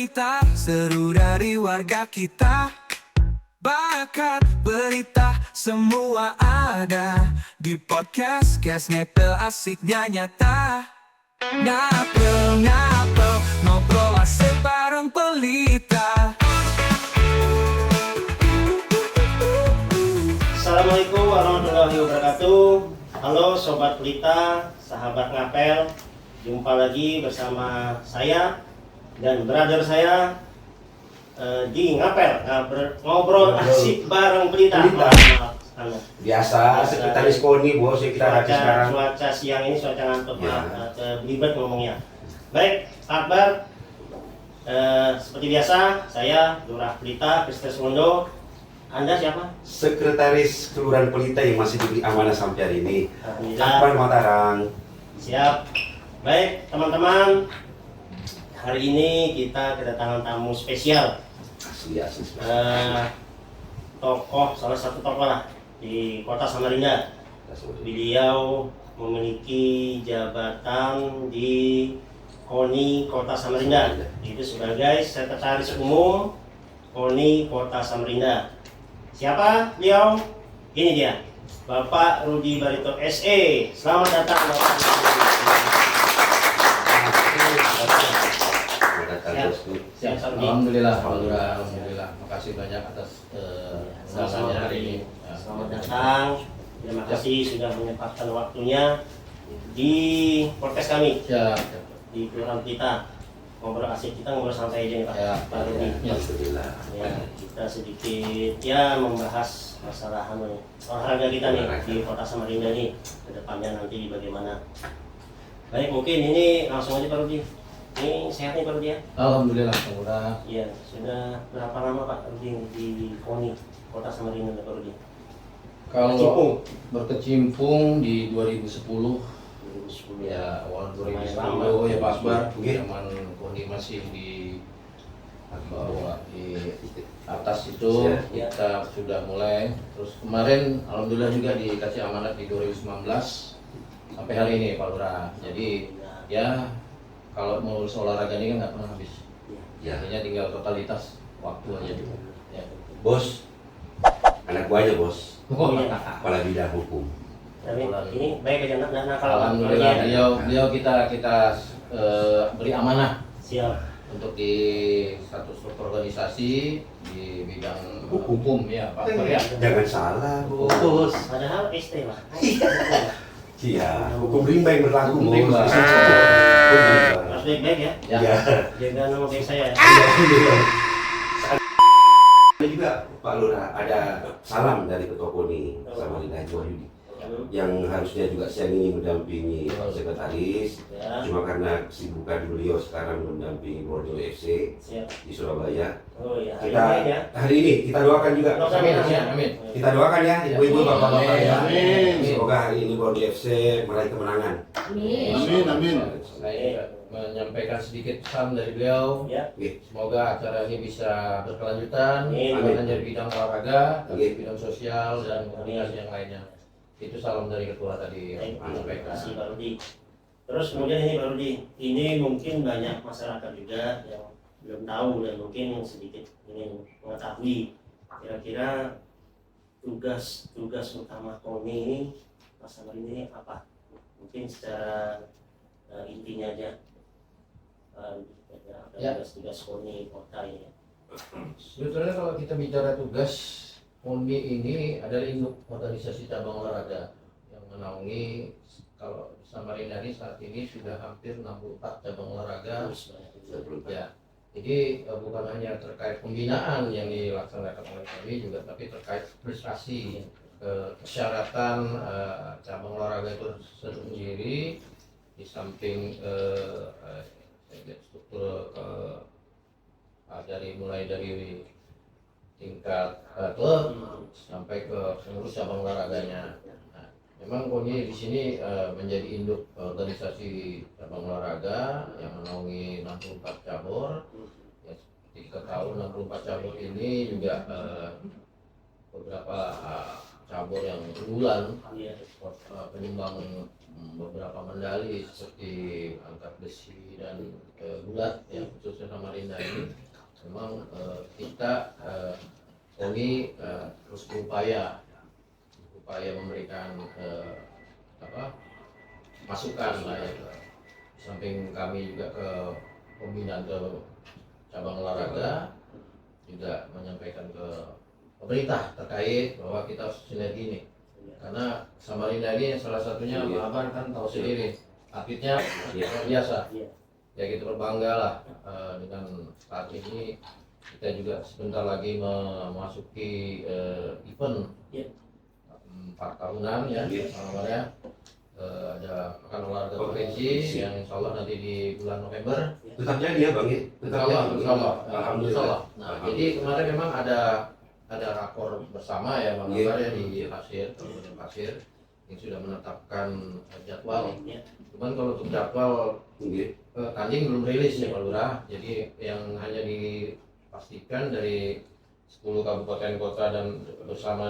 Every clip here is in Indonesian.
Pelita, seru dari warga kita. Bakat berita semua ada di podcast Ngepel asiknya nyata. Ngapel, ngobrol asik bareng Pelita. Assalamualaikum warahmatullahi wabarakatuh. Halo Sobat Pelita, sahabat ngapel. Jumpa lagi bersama saya dan brother saya di ngapel, ngobrol asik bareng Pelita. Biasa, sekretaris KONI bos, kita lagi sekarang. Cuaca siang ini cuaca ngantuk Ya. belibet ngomongnya. Baik, kabar seperti biasa, saya Lurah Pelita, Kristus Mondo. Anda siapa? Sekretaris Kelurahan Pelita yang masih diberi amanah sampai hari ini. Alhamdulillah. Akbar Mataram. Siap. Baik, teman-teman. Hari ini kita kedatangan tamu spesial. Asli. Tokoh, salah satu tokoh lah di Kota Samarinda. Beliau memiliki jabatan di KONI Kota Samarinda. Itu sebagai Sekretaris Umum KONI Kota Samarinda. Siapa beliau? Ini dia, Bapak Rudi Barito SE. Selamat datang Bapak Rudi. Siap, Alhamdulillah, Alhamdulillah. Makasih banyak atas undangannya hari ini. Selamat datang. Terima kasih sudah menyempatkan waktunya di podcast kami Ya, di Kelurahan kita. Ngobrol asik, kita ngobrol santai aja nih Pak. Ya, Pak Rudi. Alhamdulillah. Ya, kita sedikit ya membahas masalah olahraga kita nih di Kota Samarinda nih, ke depannya nanti bagaimana. Baik, mungkin ini langsung aja Pak Rudi. Ini sehat nih Pak Rudi ya? Alhamdulillah, alhamdulillah. Iya, sudah berapa lama Pak Rudi di KONI Kota Samarinda Pak Rudi? Kalau berkecimpung di 2010, 2010 ya awal Lumayan 2010 ya Pak Akbar, Oke. zaman KONI masih di bawah di atas itu Ya. kita sudah mulai. Terus kemarin alhamdulillah juga dikasih amanat di 2019 sampai hari ini Pak Lurah. Jadi ya kalau mau olahraga ini kan nggak pernah habis. Ya. Artinya tinggal totalitas waktu aja. Ya. Bos, anak buahnya bos, Oh, kepala bidang hukum. Tapi ini baik aja nakal Pak. alhamdulillah Iya. beliau kita beri amanah Siap. untuk di satu struktur organisasi di bidang hukum ya Pak Akbar ya. Jangan salah bos. Padahal ST Pak. Iya, hukum rimba yang berlaku Hukum bos. rimba. Harus baik-baik ya. Ya. Ya. Jaga nama baik saya. Ada juga Pak Lurah, ada salam dari Ketua KONI Samarinda Haji Wahyudi yang harusnya juga siang ini mendampingi sekretaris, Ya. cuma karena kesibukan beliau sekarang mendampingi Borneo FC Siap. di Surabaya. Oh iya, Kita hari ini ya. hari ini kita doakan juga. Amin, amin. Kita doakan ya ibu-ibu, bapak-bapak ya. Amin. Semoga hari ini Borneo FC meraih kemenangan. Amin. Saya juga menyampaikan sedikit pesan dari beliau. Ya. Semoga acara ini bisa berkelanjutan, Amin. bukan hanya di bidang olahraga, tapi Amin. di bidang sosial dan komunikasi yang lainnya. Itu salam dari ketua tadi Baik, yang terima menyampaikan. kasih Pak Rudi. Terus kemudian ini Pak Rudi, ini mungkin banyak masyarakat juga yang belum tahu dan mungkin sedikit ingin mengetahui kira-kira tugas utama KONI ini Kota Samarinda ini apa? Mungkin secara intinya aja. Ya. Tugas KONI kota ini. Sebetulnya kalau kita bicara tugas, KONI ini adalah induk organisasi cabang olahraga yang menaungi, kalau Samarinda ini saat ini sudah hampir 64 cabang olahraga. Ya, jadi bukan hanya terkait pembinaan yang dilaksanakan oleh kami juga, tapi terkait prestasi, persyaratan cabang olahraga itu sendiri, di samping struktur mulai dari tingkat klub sampai ke pengurus cabang olahraganya. Nah, memang KONI di sini menjadi induk organisasi cabang olahraga yang menaungi 64 cabur. Ya, seperti kita tahu 64 cabur ini juga beberapa cabur yang unggulan, Iya. penyumbang beberapa medali seperti angkat besi dan gulat ya, khususnya Samarinda ini memang kita ini terus berupaya memberikan masukan lah ya. Di samping kami juga ke pembinaan ke cabang olahraga juga menyampaikan ke pemerintah terkait bahwa kita harus sinergi nih, karena Samarinda ini salah satunya Abang kan tahu sendiri atletnya luar biasa ya, kita berbangga lah dengan saat ini. Kita juga sebentar lagi memasuki event 4 tahunan ya, namanya ada pekan olahraga provinsi yang insya Allah nanti di bulan November. Tetap jadi ya Bang ya? Tetap Insya Allah. Alhamdulillah. Nah, jadi kemarin memang ada rakor bersama ya Bang Akbar ya di Pasir, Kabupaten Pasir, yang sudah menetapkan jadwal. Cuman kalau untuk jadwal tanding belum rilis ya Pak Lurah. Jadi yang hanya dipastikan dari 10 kabupaten kota dan bersama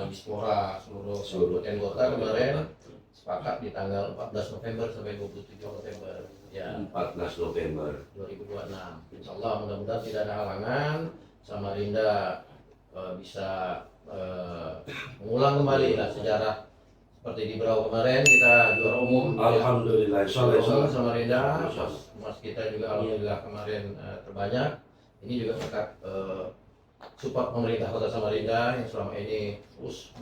Dispora seluruh kabupaten kota kemarin sepakat di tanggal 14 November sampai 27 November ya, 14 November 2026. Insya Allah mudah-mudahan tidak ada halangan, Samarinda bisa mengulang kembali lah sejarah seperti di Berau kemarin kita juara umum. Alhamdulillah. Juara umum Samarinda, emas kita juga alhamdulillah kemarin terbanyak. Ini juga berkat support pemerintah Kota Samarinda yang selama ini terus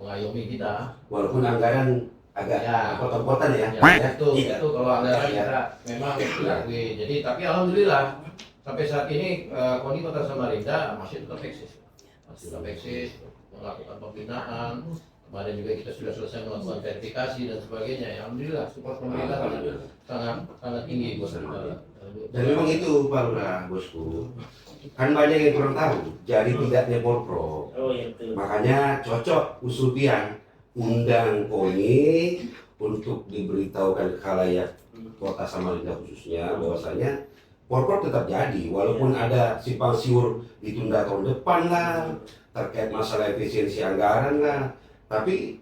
mengayomi kita. Walaupun anggaran agak kotor-kotor ya. Itu kalau anggaran kita memang diakui. Jadi tapi alhamdulillah sampai saat ini KONI Kota Samarinda masih tetap eksis. Melakukan pembinaan. Kemarin juga kita sudah selesai melakukan verifikasi dan sebagainya. Ya, alhamdulillah support pemerintah sangat tinggi buat Dan memang itu Pak Lurah, bosku. Kan banyak yang kurang tahu jadi tidaknya Porpro. Makanya cocok usul pian undang KONI untuk diberitahukan ke khalayak Kota Samarinda khususnya bahwasanya Porpro tetap jadi walaupun ada simpang siur ditunda tahun depan lah terkait masalah efisiensi anggaran lah, tapi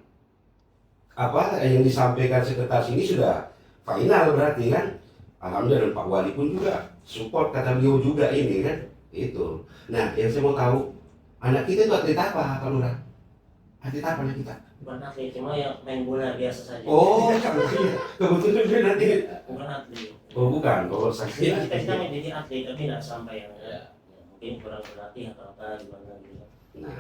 apa yang disampaikan sekretaris ini sudah final berarti kan. Alhamdulillah Pak Wali pun juga support kata beliau juga ini kan itu. Nah yang saya mau tahu anak kita itu atlet apa Pak Lurah? Atlet apa anak kita? Bukan atlet, cuma yang main bola biasa saja. Oh kebetulan dia nanti. Bukan atlet. Oh bukan, oh Dia saksi. cita-cita menjadi atlet tapi tidak sampai yang mungkin kurang berlatih atau apa gimana gitu. Nah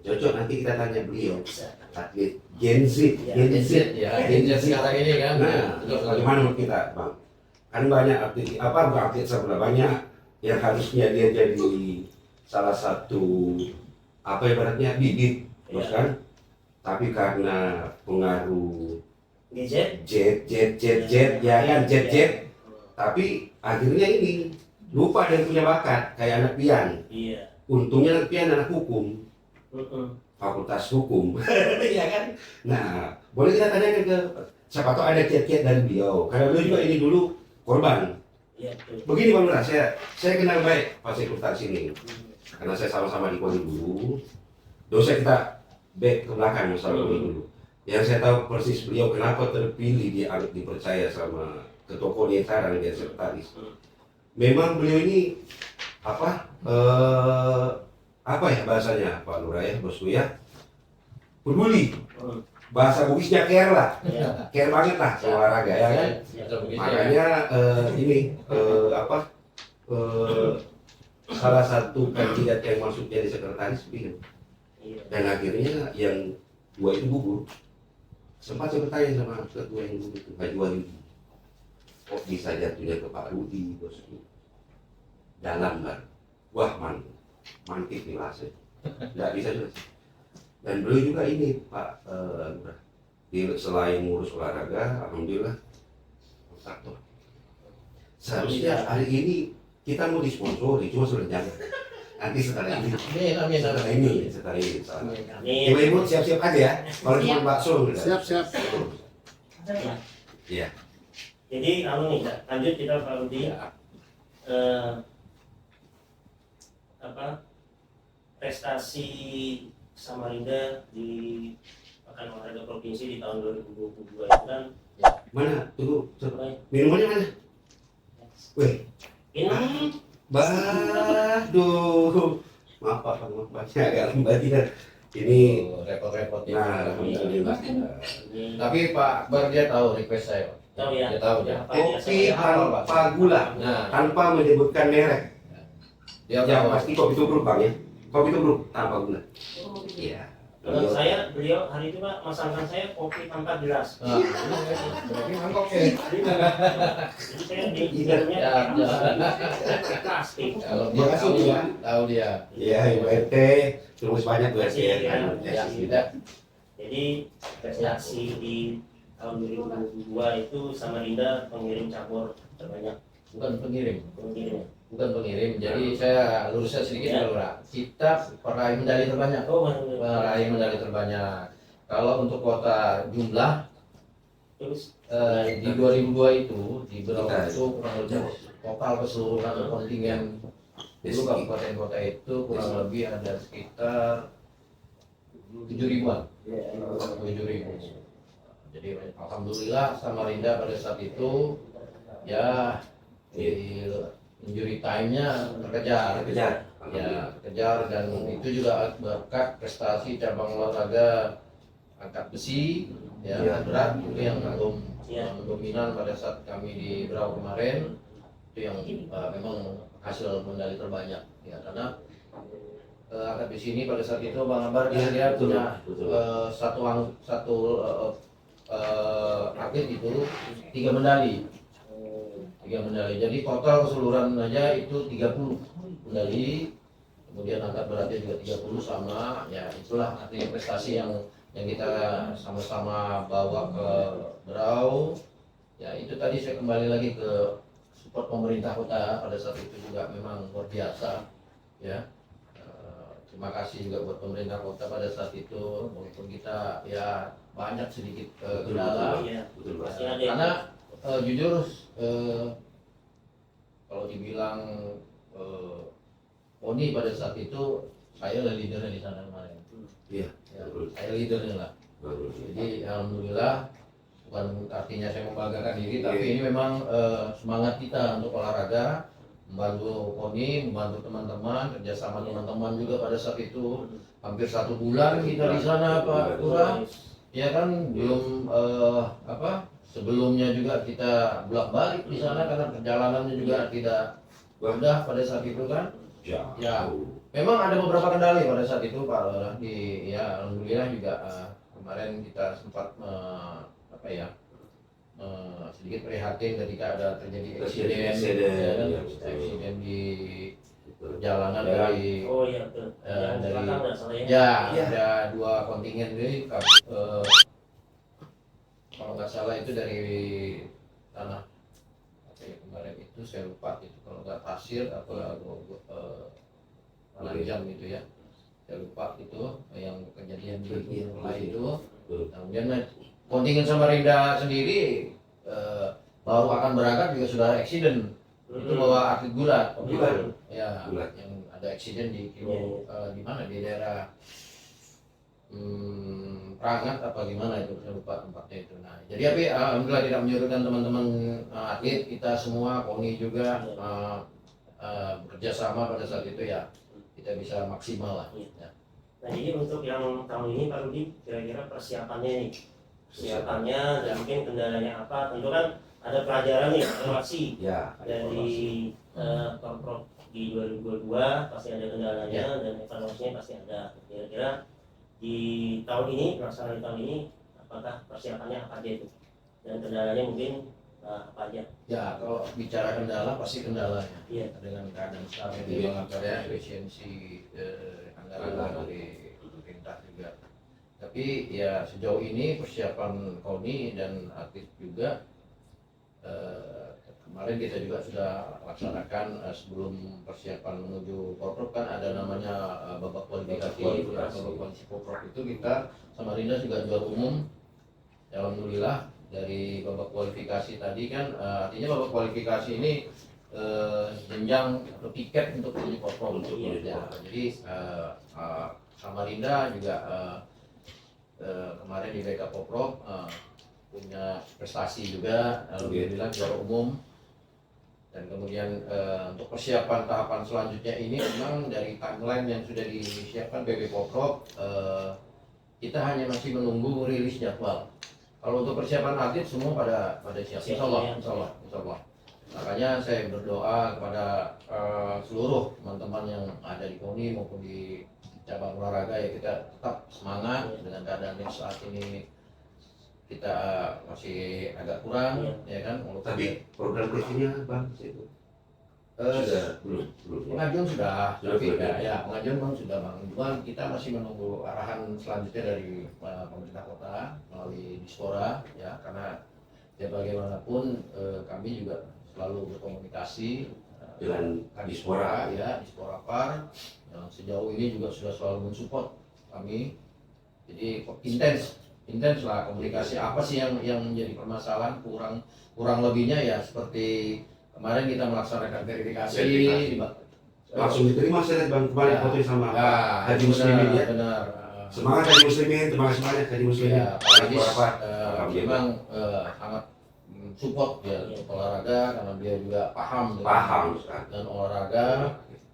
cocok nanti kita tanya beliau Bisa. atlet Gen Z, Gen Z sekarang ini kan. Nah, bagaimana menurut kita, Bang? Kan banyak atlet, bukan atlet sebenarnya banyak yang harusnya dia jadi salah satu ibaratnya bibit, bos kan? Tapi karena pengaruh Gadget. jet, ya kan jet. Tapi akhirnya ini lupa dan punya bakat kayak anak pian. Iya. Untungnya anak pian anak hukum. Fakultas hukum, ya kan? Nah, boleh kita tanyakan ke siapa tahu ada kiat-kiat dari beliau. Karena beliau juga ini dulu korban. Iya. Begini Bang Lurah, saya kenal baik Pak Sekretaris ini. Karena saya sama-sama di KONI dulu. Dosa kita back ke belakang masalah KONI dulu. Yang saya tahu persis beliau kenapa terpilih dipercaya sama ketua KONI yang sekarang dia sekretaris. Memang beliau ini bahasanya Pak Lurah ya, bosku ya, peduli, bahasa Bugisnya care lah, care banget lah sama olahraga ya kan. Makanya salah satu kandidat yang masuk jadi sekretaris beliau. Dan akhirnya yang dua itu gugur. Sempat saya bertanya sama ketua yang gugur itu Haji Wahyudi, kok bisa jatuhnya ke Pak Rudi bosku? Dalam kan, wah mantip nih Mas, nggak bisa juga. Dan beliau juga ini Pak selain ngurus olahraga, alhamdulillah kontraktor. Seharusnya hari ini kita mau disponsori, cuma sudah jangan. Nanti setelah ini, setelah ini. Ibu-ibu siap-siap aja ya. Kalau cuma bakso, Siap. Iya. Jadi lanjut kita Pak Rudi. prestasi Samarinda di Pekan Olahraga Provinsi di tahun 2022 itu kan Mana? Tunggu. apa ya? Minumannya mana? Weh. Ini Baduh. Maaf Pak, maaf agak lambat ya. Ini repot-repot ya. nah, alhamdulillah. ini Tapi Pak Akbar dia tahu request saya. tahu ya. Dia tahu dia. Apa dia Kopi saya- tanpa gula, Nah, tanpa menyebutkan merek. dia Yang tahu. pasti kopi tubruk Bang ya. Kopi tubruk tanpa gula. Iya. Kalau saya beliau hari itu Pak masangkan saya kopi tanpa gelas. Nah, berarti mangkok ya. Jadi saya di hidupnya plastik. Kalau dia Makasih, tahu, ya. tahu dia. Iya, Ibu RT, terus banyak Bu RT ya. Ya, tidak. Jadi prestasi di tahun 2022 itu Samarinda pengirim cabur terbanyak. Bukan pengirim. Pengirim. Bukan pengirim. Jadi saya luruskan sedikit Ya. dulu lah. Kita peraih medali terbanyak. Oh, Peraih medali terbanyak. Kalau untuk kota jumlah terus di 2002 itu di Berau Kita- itu kurang lebih total keseluruhan kontingen dulu kabupaten kota itu kurang lebih ada sekitar 7.000-an. 7.000. Jadi alhamdulillah Samarinda pada saat itu ya di injury time-nya terkejar. Kejar. Ya, kejar dan itu juga berkat prestasi cabang olahraga angkat besi ya, Ya. berat itu yang Ya. dominan pada saat kami di Berau kemarin itu yang memang hasil medali terbanyak ya karena angkat besi ini pada saat itu Bang Ambar dia betul, punya betul. satu atlet itu 3 medali. 3 medali. Jadi total keseluruhan aja itu 30 medali. Kemudian angkat beratnya juga 30 sama. Ya itulah artinya prestasi yang kita sama-sama bawa ke Berau. Ya itu tadi saya kembali lagi ke support pemerintah kota pada saat itu juga memang luar biasa. Ya. Terima kasih juga buat pemerintah kota pada saat itu walaupun kita ya banyak sedikit kendala. ya Betul, Pak. pasti ada. Karena jujur kalau dibilang Oni pada saat itu saya adalah leadernya di sana kemarin. Iya. Ya, saya leadernya lah. Bagus. Jadi alhamdulillah bukan artinya saya membanggakan diri, tapi Iya. ini memang semangat kita untuk olahraga, membantu Oni, membantu teman-teman, kerjasama teman-teman juga pada saat itu hampir 1 bulan kita di sana Pak Lurah. Ya kan belum sebelumnya juga kita bolak-balik di sana karena perjalanannya juga tidak mudah pada saat itu kan. Jauh. Ya. Memang ada beberapa kendala pada saat itu Pak Lurah ya alhamdulillah juga kemarin kita sempat sedikit prihatin ketika ada terjadi Eksiden, ya kan? ya, Eksiden di Betul. perjalanan Ya. dari Oh iya betul. Yang dari belakang nggak salah ya. ya Ya. ada 2 kontingen ini kalau nggak salah itu dari tanah apa ya kemarin itu saya lupa itu kalau nggak pasir atau Lanjam gitu ya saya lupa itu yang kejadian di mulai itu. Nah, kemudian kontingen Samarinda sendiri baru akan berangkat juga sudah accident itu bawa atlet gulat Gulat. ya Gulat. yang ada accident di kilo di mana di daerah Prangat apa gimana itu saya lupa tempatnya itu. Nah jadi tapi alhamdulillah tidak menyurutkan teman-teman atlet kita semua Koni juga bekerja sama pada saat itu ya kita bisa maksimal lah ya. Nah jadi untuk yang tahun ini Pak Rudi kira-kira persiapannya nih, persiapannya dan mungkin kendalanya apa? Tentu kan ada pelajaran nih, evaluasi Ya. dari Pemprov di 2022 pasti ada kendalanya dan evaluasinya pasti ada. Kira-kira di tahun ini pelaksanaan tahun ini apakah persiapannya apa aja itu dan kendalanya mungkin apa aja? Ya kalau bicara kendala pasti kendalanya Iya. dengan keadaan sekarang ini yang ya efisiensi anggaran dari pemerintah juga. Tapi ya sejauh ini persiapan KONI dan atlet juga kemarin kita juga sudah laksanakan sebelum persiapan menuju Porprov kan ada namanya babak kualifikasi. Ya, babak kualifikasi Porprov itu kita Samarinda juga juara umum. Ya, alhamdulillah dari babak kualifikasi tadi kan artinya babak kualifikasi ini jenjang atau tiket untuk menjadi porprov. Ya, jadi Samarinda juga kemarin di BK Porprov punya prestasi juga, alhamdulillah juara umum. Dan kemudian untuk persiapan tahapan selanjutnya ini memang dari timeline yang sudah disiapkan BK Porprov, kita hanya masih menunggu rilis jadwal. Kalau untuk persiapan atlet semua pada siap, insya Allah. Makanya saya berdoa kepada seluruh teman-teman yang ada di KONI maupun di cabang olahraga, ya kita tetap semangat dengan keadaan yang saat ini kita masih agak kurang, ya kan. Tapi program kerjanya bang itu sudah belum pengajuan sudah, tapi ya pengajuan memang sudah bang. Cuman kita masih menunggu arahan selanjutnya dari pemerintah kota melalui Dispora, ya karena ya bagaimanapun kami juga selalu berkomunikasi dengan Dispora, ya Dispora PAR yang sejauh ini juga sudah selalu mensupport kami. Jadi intens lah komunikasi, apa sih yang menjadi permasalahan, kurang lebihnya ya seperti kemarin kita melaksanakan verifikasi. Langsung diterima saya lihat bang kemarin foto sama Haji Muslimin ya. Benar. Semangat Haji Muslimin, terima kasih banyak Haji Muslimin. Ya, memang sangat support ya untuk olahraga karena dia juga paham dengan olahraga.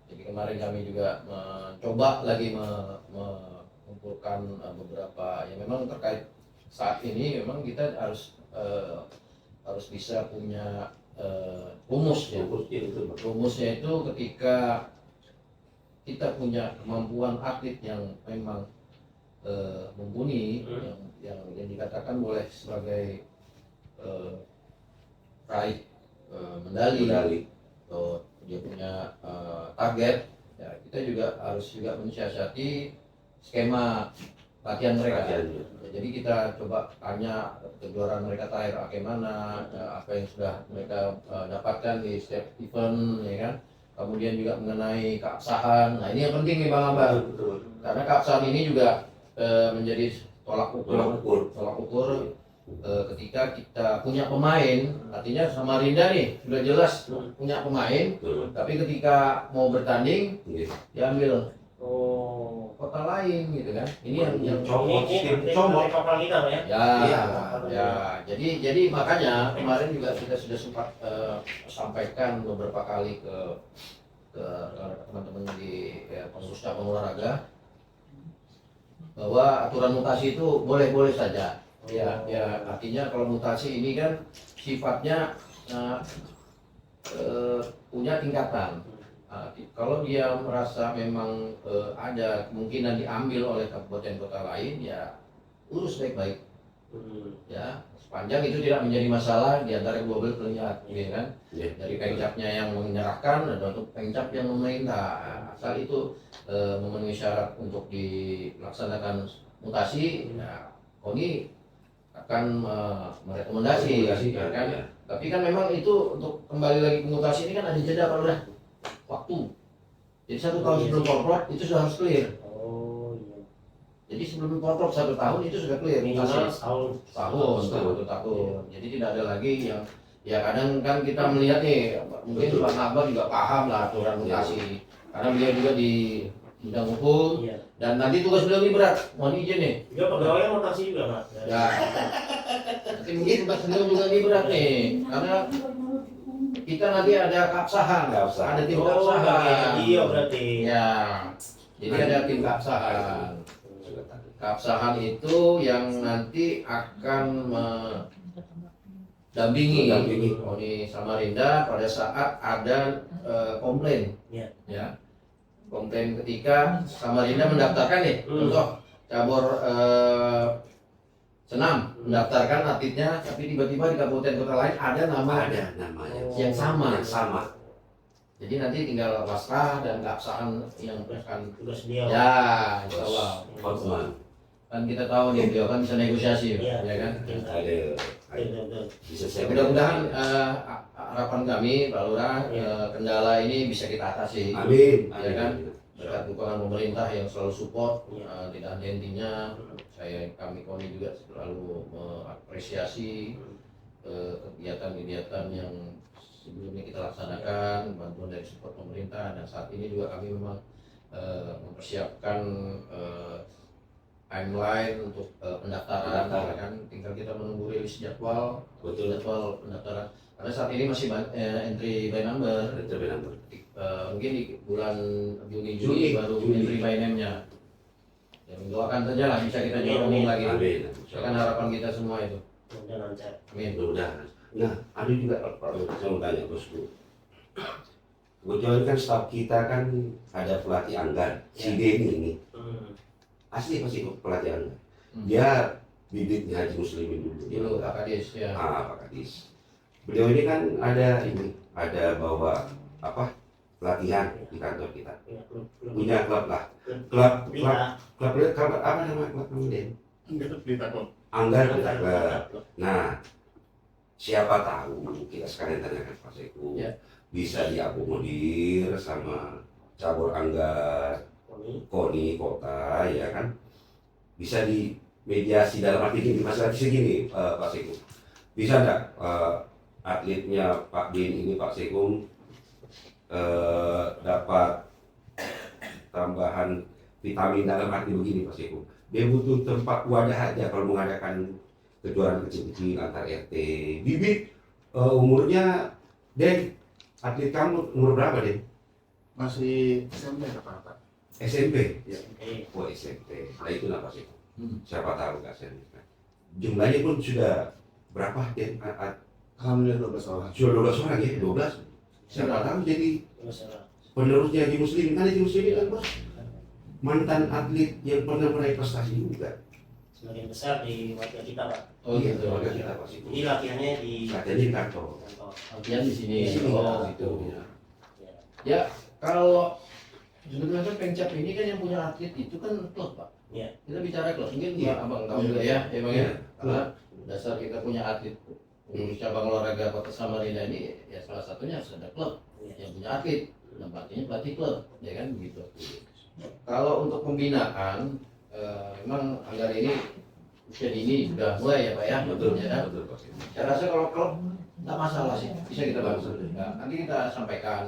Jadi kemarin kami juga mencoba lagi mengumpulkan beberapa yang memang terkait saat ini memang kita harus bisa punya rumus ya. Rumusnya itu ketika kita punya kemampuan atlet yang memang mumpuni, yang dikatakan boleh sebagai raih medali atau dia punya target, ya kita juga harus mensiasati skema latihan mereka. Jadi kita coba tanya kejuaraan mereka terakhir bagaimana, apa yang sudah mereka dapatkan di setiap event, ya kan. Kemudian juga mengenai keabsahan. Nah ini yang penting nih Bang Ambar, karena keabsahan ini juga menjadi tolak ukur ketika kita punya pemain. Artinya Samarinda nih sudah jelas punya pemain, tapi ketika mau bertanding diambil kota lain gitu kan. Ini yang comot kapal kita ya. Jadi makanya kemarin juga kita sudah sempat sampaikan beberapa kali ke teman-teman di pengurus cabang olahraga bahwa aturan mutasi itu boleh-boleh saja. Ya, artinya kalau mutasi ini kan sifatnya punya tingkatan. Kalau dia merasa memang ada kemungkinan diambil oleh kabupaten kota lain, ya urus baik-baik. Ya, sepanjang itu tidak menjadi masalah di antara kedua belah pihak, ya kan? Dari pengcapnya yang menyerahkan dan untuk pengcap yang memerintah, asal itu memenuhi syarat untuk dilaksanakan mutasi, ya KONI akan merekomendasi, ya kan? Tapi kan memang itu untuk kembali lagi ke mutasi ini kan ada jeda kalau udah waktu. Jadi 1 tahun sebelum porprov itu sudah harus clear. Jadi sebelum porprov 1 tahun itu sudah clear. Karena tahun. Jadi tidak ada lagi yang ya kadang kan kita melihat nih, mungkin Pak Nabar juga paham lah aturan mutasi. Karena beliau juga di bidang hukum, dan nanti tugas beliau lebih berat, mohon izin nih. Juga pegawai mutasi juga Pak. Ya. Nanti mungkin tugas beliau juga lebih berat nih, karena kita nanti ada keabsahan, ada tim keabsahan. Iya berarti. Ya. Jadi ada tim keabsahan. Keabsahan itu yang nanti akan mendampingi KONI Samarinda pada saat ada komplain. Ya. Komplain ketika Samarinda mendaftarkan nih untuk cabur senam, mendaftarkan atletnya, tapi tiba-tiba di kabupaten kota lain ada namanya yang sama. Jadi nanti tinggal wasrah dan keabsahan yang akan tugas beliau. Ya, insya Allah. Kan kita tahu nih beliau kan bisa negosiasi, ya kan? Mudah-mudahan harapan kami Pak Lurah, kendala ini bisa kita atasi. Amin. Ya kan? Berkat dukungan pemerintah yang selalu support, tidak henti-hentinya. Kami KONI juga selalu mengapresiasi kegiatan-kegiatan yang sebelumnya kita laksanakan bantuan dari support pemerintah, dan saat ini juga kami memang mempersiapkan timeline untuk pendaftaran, ya kan tinggal kita menunggu rilis jadwal pendaftaran karena saat ini masih entry by number. Mungkin di bulan Juni baru entry by name-nya. Ya, doakan saja lah bisa kita jorongin lagi. Itu kan harapan kita semua itu. Mudah lancar. Amin. Mudah. Nah, ada juga saya mau tanya bosku. Kebetulan kan staf kita kan ada pelatih anggar, si Denny ini. Asli pasti pelatih anggar. Dia bibitnya Haji Muslimin dulu. Pak Kadis ya. Pak Kadis. Beliau ini kan ada bawa apa pelatihan di kantor kita. Punya klub lah. Klub apa nama klub kamu Den? Anggar Pelita Klub. Nah, siapa tahu kita sekalian tanyakan Pak Seku bisa diakomodir sama cabur anggar KONI kota ya kan, bisa dimediasi dalam arti ini masalah segini Pak Seku, bisa enggak atletnya Pak Bin ini Pak Seku dapat tambahan vitamin dalam arti begini Pak Seku, dia butuh tempat wadah aja kalau mengadakan kejuaraan kecil-kecil antar RT. Bibit umurnya Den, atlet kamu umur berapa Den? Masih SMP apa? SMP? Ya. Oh SMP, nah itu Pak Seku. Siapa tahu Kak Sen. Jumlahnya pun sudah berapa Den? Alhamdulillah 12 orang. Sudah 12 orang ya? 12? Siapa tahu jadi penerusnya Haji Muslimin. Kan Haji Muslimin kan bos mantan atlet yang pernah meraih prestasi juga. Semakin besar di warga kita Pak. Oh Iya, gitu. warga kita Pak Seku. Jadi latihannya di kantor. Latihan di sini. Di sini. Oh gitu. Ya kalau sebetulnya kan Pengcap ini kan yang punya atlet itu kan klub Pak. Iya. Kita bicara klub, mungkin Iya. abang tahu juga ya, Bang ya. Iya. Karena dasar kita punya atlet pengurus cabang olahraga Kota Samarinda ini ya salah satunya harus ada klub yang punya atlet, dan pelatih klub, ya kan begitu. Kalau untuk pembinaan, memang anggar ini usia dini sudah mulai ya Pak ya. Betul, Ya, kan? betul Pak Seku. Saya rasa kalau klub tidak masalah sih, bisa kita bantu. Nah, nanti kita sampaikan,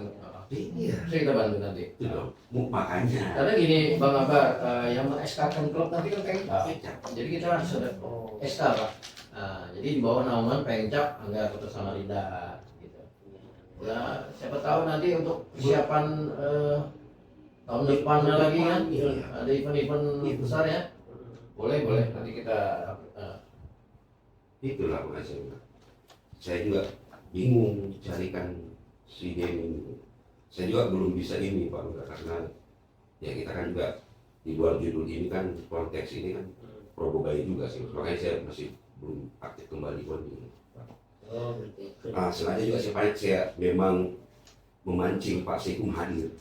Iya. bisa kita bantu nanti. Itu dong. Makanya. Karena gini Bang Abar, yang meng-SK-kan klub nanti kan Pengcap. Jadi kita harus ada SK Pak. Nah, jadi di bawah naungan Pengcap Anggar Kota Samarinda gitu. Ya, siapa tahu nanti untuk persiapan tahun depannya lagi kan ada event-event besar ya. Boleh nanti kita Itulah makanya saya juga bingung carikan si Denny ini. Saya juga belum bisa ini Pak Lurah, karena ya kita kan juga di luar judul ini kan konteks ini kan Probogai juga sih, makanya saya masih belum aktif kembali buat ini. Oh, begitu. Sengaja juga saya memang memancing Pak Sekum hadir.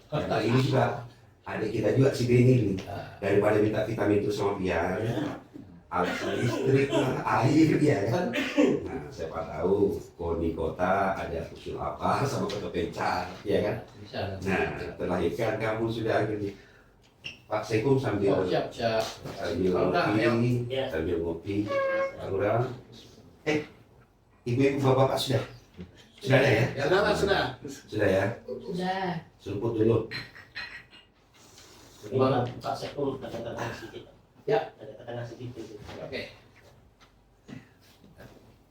Karena ini juga ada kita juga si Denny ini, daripada minta vitamin itu sama Pian, alat listrik, air ya kan. Nah siapa tahu KONI kota ada usul apa sama kota Pengcap, ya kan. bisa. Nah terlahirkan kamu sudah gini. Pak Sekum sambil Siap. sambil Udah, ngopi, Ya. sambil ngopi. Pak Lurah, ibu-ibu bapak-bapak sudah ada ya? Sudah ya? Sudah. Seruput dulu. Ini Pak Sekum ada tengah sedikit. Ya. Ada tengah sedikit. Oke.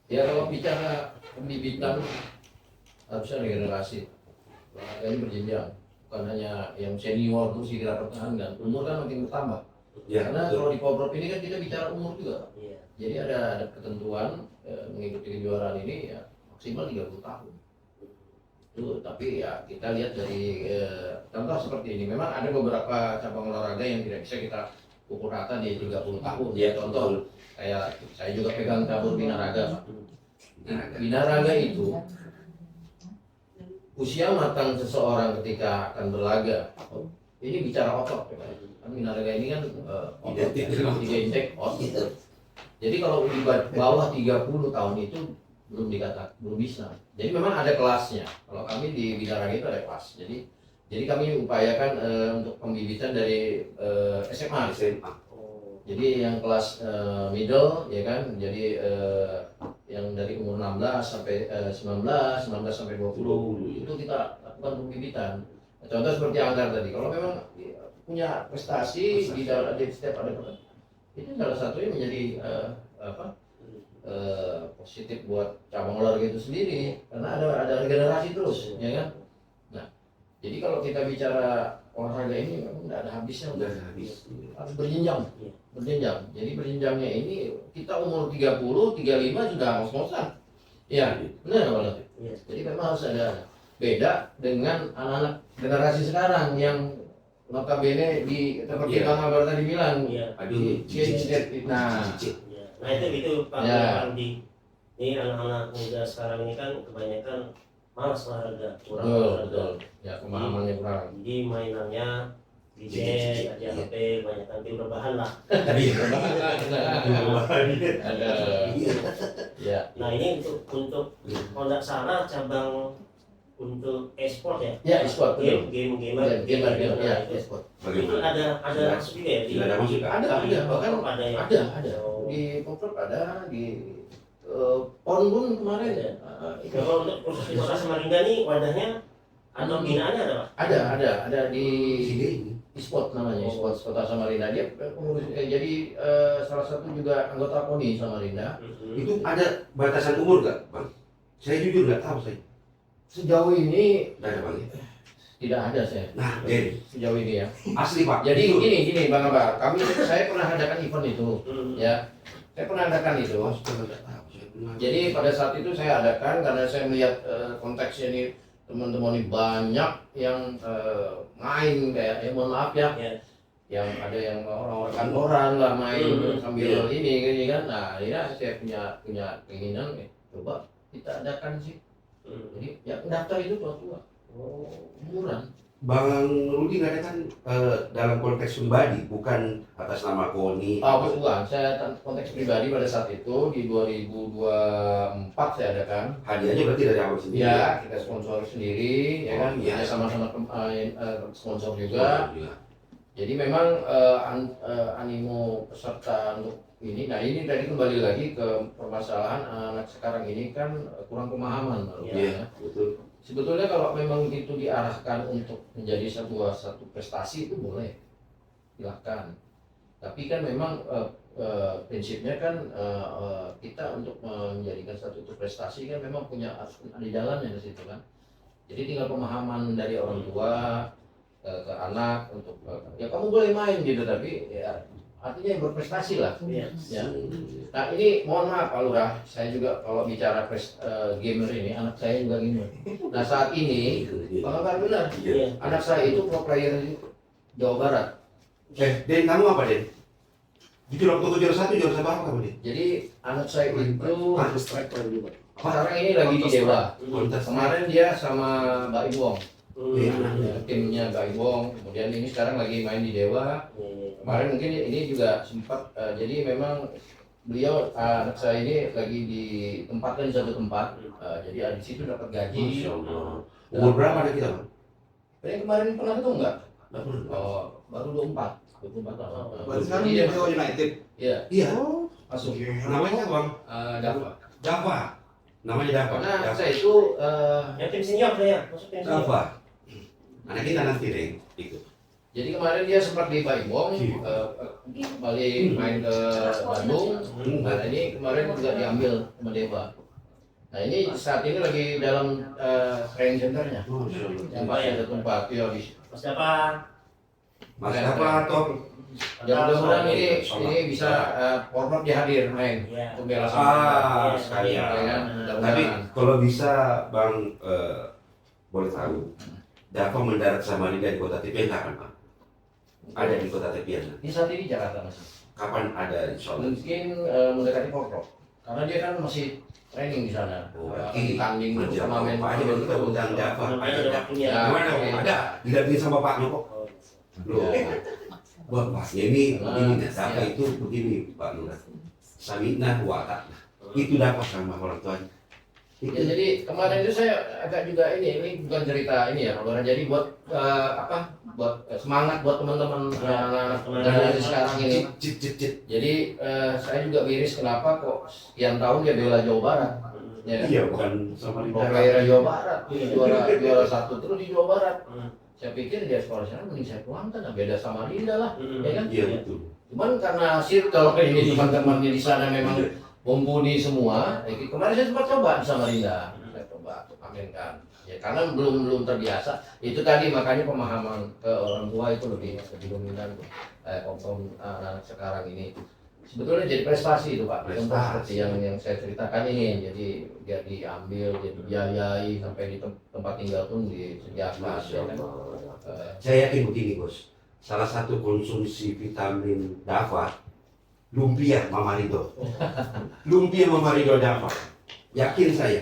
Ya kalau bicara pembibitan harusnya regenerasi. Olahraga ini berjenjang, bukan hanya yang senior terus kita pertahankan. Umur kan makin bertambah. Ya, Karena betul. kalau di Power ini kan kita bicara umur juga. Iya. Jadi ada ketentuan mengikuti kejuaraan ini ya maksimal 30 tahun. Itu tapi ya kita lihat dari contoh seperti ini. Memang ada beberapa cabang olahraga yang tidak bisa kita pukul rata di 30 tahun. Ya, Contoh kayak saya juga pegang cabur binaraga. Pak. Binaraga itu usia matang seseorang ketika akan berlaga. Ini bicara otot, ya, Pak. Kan binaraga ini kan otot, identik otot. Jadi kalau di bawah 30 tahun itu belum bisa. Jadi memang ada kelasnya. Kalau kami di binaraga itu ada kelas. Jadi kami upayakan untuk pembibitan dari SMA. SMA. Oh, Jadi yang kelas middle ya kan. Jadi yang dari umur 16 sampai 19, 19 sampai 20 itu kita lakukan pembibitan. Contoh seperti Anggar tadi, kalau memang punya prestasi di dalam di setiap ada itu salah satunya menjadi positif buat cabang olahraga itu sendiri karena ada regenerasi terus, ya kan? Nah, jadi kalau kita bicara olahraga ini memang tidak ada habisnya, Udah habis. harus berjenjang, berjenjang. Jadi berjenjangnya ini kita umur 30, 35 sudah ngos-ngosan. Iya, benar Pak Latif? Iya. Jadi memang harus ada beda dengan anak-anak generasi sekarang yang notabene di seperti Iya. Bang Abar tadi bilang, Iya. Aduh, nah, Ya. Nah itu Pak Ya. Andi. Ini anak-anak muda sekarang ini kan kebanyakan malas olahraga, kurang betul, olahraga. betul. Ya pemahamannya kurang. Jadi mainannya Iya. gadget, aja HP, banyak nanti berbahan lah. Ada, ya. Nah ini untuk Honda Sara cabang untuk e-sport ya. Ya, e-sport, betul. Gamer, Gamer, nah, ya, itu. e-sport. Itu ada masuk juga ya? Tidak ada masuk, Kak? Ada, bahkan ada ya. ada. Di Pemprov ada, di PON pun kemarin Ada. itu. Kalau untuk proses di Kota Samarinda nih wadahnya atau binaannya ada Pak? Ada di Sini ini. e-sport namanya, e-sport Kota Samarinda. Dia pengurus, jadi salah satu juga anggota KONI Samarinda. Itu ada batasan umur nggak, Bang? Saya jujur nggak tahu saya. Sejauh ini Nggak ada, Bang. tidak ada saya. Nah, Den, Sejauh ini ya. asli Pak. Jadi Betul. gini Bang Abar, saya pernah adakan event itu, ya. Saya pernah adakan itu. Oh, sudah nggak tahu. Saya pernah. Jadi pada saat itu saya adakan karena saya melihat konteksnya ini teman-teman ini banyak yang main kayak mohon maaf ya, Ya. yang ada yang orang-orang kantoran lah main sambil Iya. ini kan. Nah, akhirnya saya punya keinginan coba kita adakan sih. Jadi yang daftar itu tua-tua. Oh, umuran. Bang Rudi nggak ada kan dalam konteks pribadi, bukan atas nama KONI. Bukan, saya konteks pribadi pada saat itu di 2024 saya adakan. Hadiahnya berarti dari awal sendiri. Ya, kita sponsor sendiri, ya kan? Iya. Kita sama-sama sponsor juga. Iya. Jadi memang animo peserta untuk ini, nah ini tadi kembali lagi ke permasalahan anak sekarang ini kan kurang pemahaman, Iya, betul. Sebetulnya kalau memang itu diarahkan untuk menjadi satu prestasi itu boleh, silakan. Tapi kan memang prinsipnya kan kita untuk menjadikan satu itu prestasi kan memang harus ada jalannya di situ kan. Jadi tinggal pemahaman dari orang tua ke anak untuk ya kamu boleh main gitu, tapi ya artinya yang berprestasi lah. Iya. Ya. Nah ini mohon maaf Pak Lurah, saya juga kalau bicara gamer ini, anak saya juga gamer. Nah saat ini, Pak Kabar benar, Iya. anak saya itu pro player di Jawa Barat. Den, kamu apa, Den? Jujur waktu juara satu apa kamu, Den? Jadi anak saya itu Harus striker juga. sekarang ini lagi di Dewa. Kontes. Kemarin dia sama Mbak Iwong, Iya. timnya Mbak Iwong. Kemudian ini sekarang lagi main di Dewa. Kemarin mungkin ini juga sempat, jadi memang beliau anak saya ini lagi ditempatkan di satu tempat, jadi di situ dapat gaji. Masya Allah. Umur berapa ada kita, Bang? Yang kemarin pernah ketemu nggak? Nggak pernah. Oh, baru 24 tahun. Berarti sekarang Iya, di Dewa United. iya, Iya. masuk. Namanya apa, Bang? Dava. Dava. Namanya Dava. Karena Dava. saya itu Yang tim senior saya, masuk tim senior. Dava. Anak kita nanti, Den, ikut. jadi kemarin dia sempat di Baibong, kembali main ke Bandung. Nah ini kemarin juga diambil sama Dewa. Nah ini saat ini lagi dalam training centernya. Masya Allah. Yang pasti ada tempat ya di. Mas Dapa. Mas Dava, top. Mudah-mudahan ini bisa format dia hadir main Iya. untuk bela Ah, Samarinda. sekalian. Ya kan? Tapi Mudah-mudahan. kalau bisa, Bang, boleh tahu, Dava mendarat Samarinda di kota Tepian kapan, Bang? Ada di kota Tepian. Ini saat ini Jakarta masih. Kapan ada, insya Allah? Mungkin mendekati Porprov. Karena dia kan masih training di sana. Oh, Tanding menjawab turnamen Pak aja baru kita undang Dava. Namanya Ada ada Dava. waktunya. Ya. Gimana, Bang? Ada. Didampingi sama Pak Joko. Loh. Wah, Pasnya ini begini, Dava itu begini, Pak Lurah. Saminah wa ta'na. Itu dapat sama orang tuanya. Ya, jadi kemarin itu saya agak juga ini bukan cerita ini ya, Bang. Jadi buat buat semangat buat teman-teman anak-anak generasi sekarang ini. Jadi saya juga miris kenapa kok sekian tahun dia bela Jawa Barat. Ya, Iya, bukan sama daerah Jawa Barat, juara satu terus di Jawa Barat. Saya pikir dia sekolah sana mending saya tuangkan, beda sama Linda lah, ya kan? Iya, betul. Cuman karena circle ini teman-temannya di sana memang mumpuni semua. Kemarin saya sempat coba di Samarinda, saya coba aminkan. Ya karena belum terbiasa. Itu tadi makanya pemahaman ke orang tua itu lebih dominan kaum anak sekarang ini. Sebetulnya jadi prestasi itu Pak. Contoh seperti yang saya ceritakan ini. Jadi dia diambil, dia dibiayai sampai di tempat tinggal pun disediakan. Ya, kan? Saya yakin begini bos, salah satu konsumsi vitamin Dava, lumpia Mama Rido. Lumpia Mama Rido Dava. Yakin saya.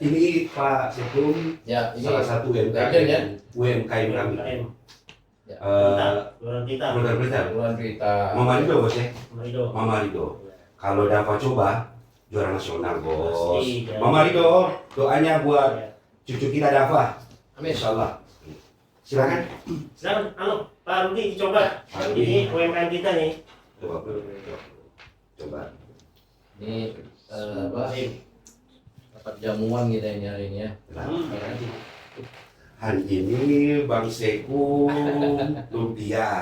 Ini Pak Sekum, ya, ini salah satu UMKM kami. Ya. Bulan Berita. Mama Rido bos ya? Mama Rido. Kalau Dava coba, juara nasional bos. Mama Rido, doanya buat cucu kita Dava. Amin. Insyaallah. Silakan. Silakan, Pak Rudi dicoba. Ini UMKM kita nih. Coba. Ini dapat jamuan kita ini hari ini ya. Hari ini Bang Seku lumpia.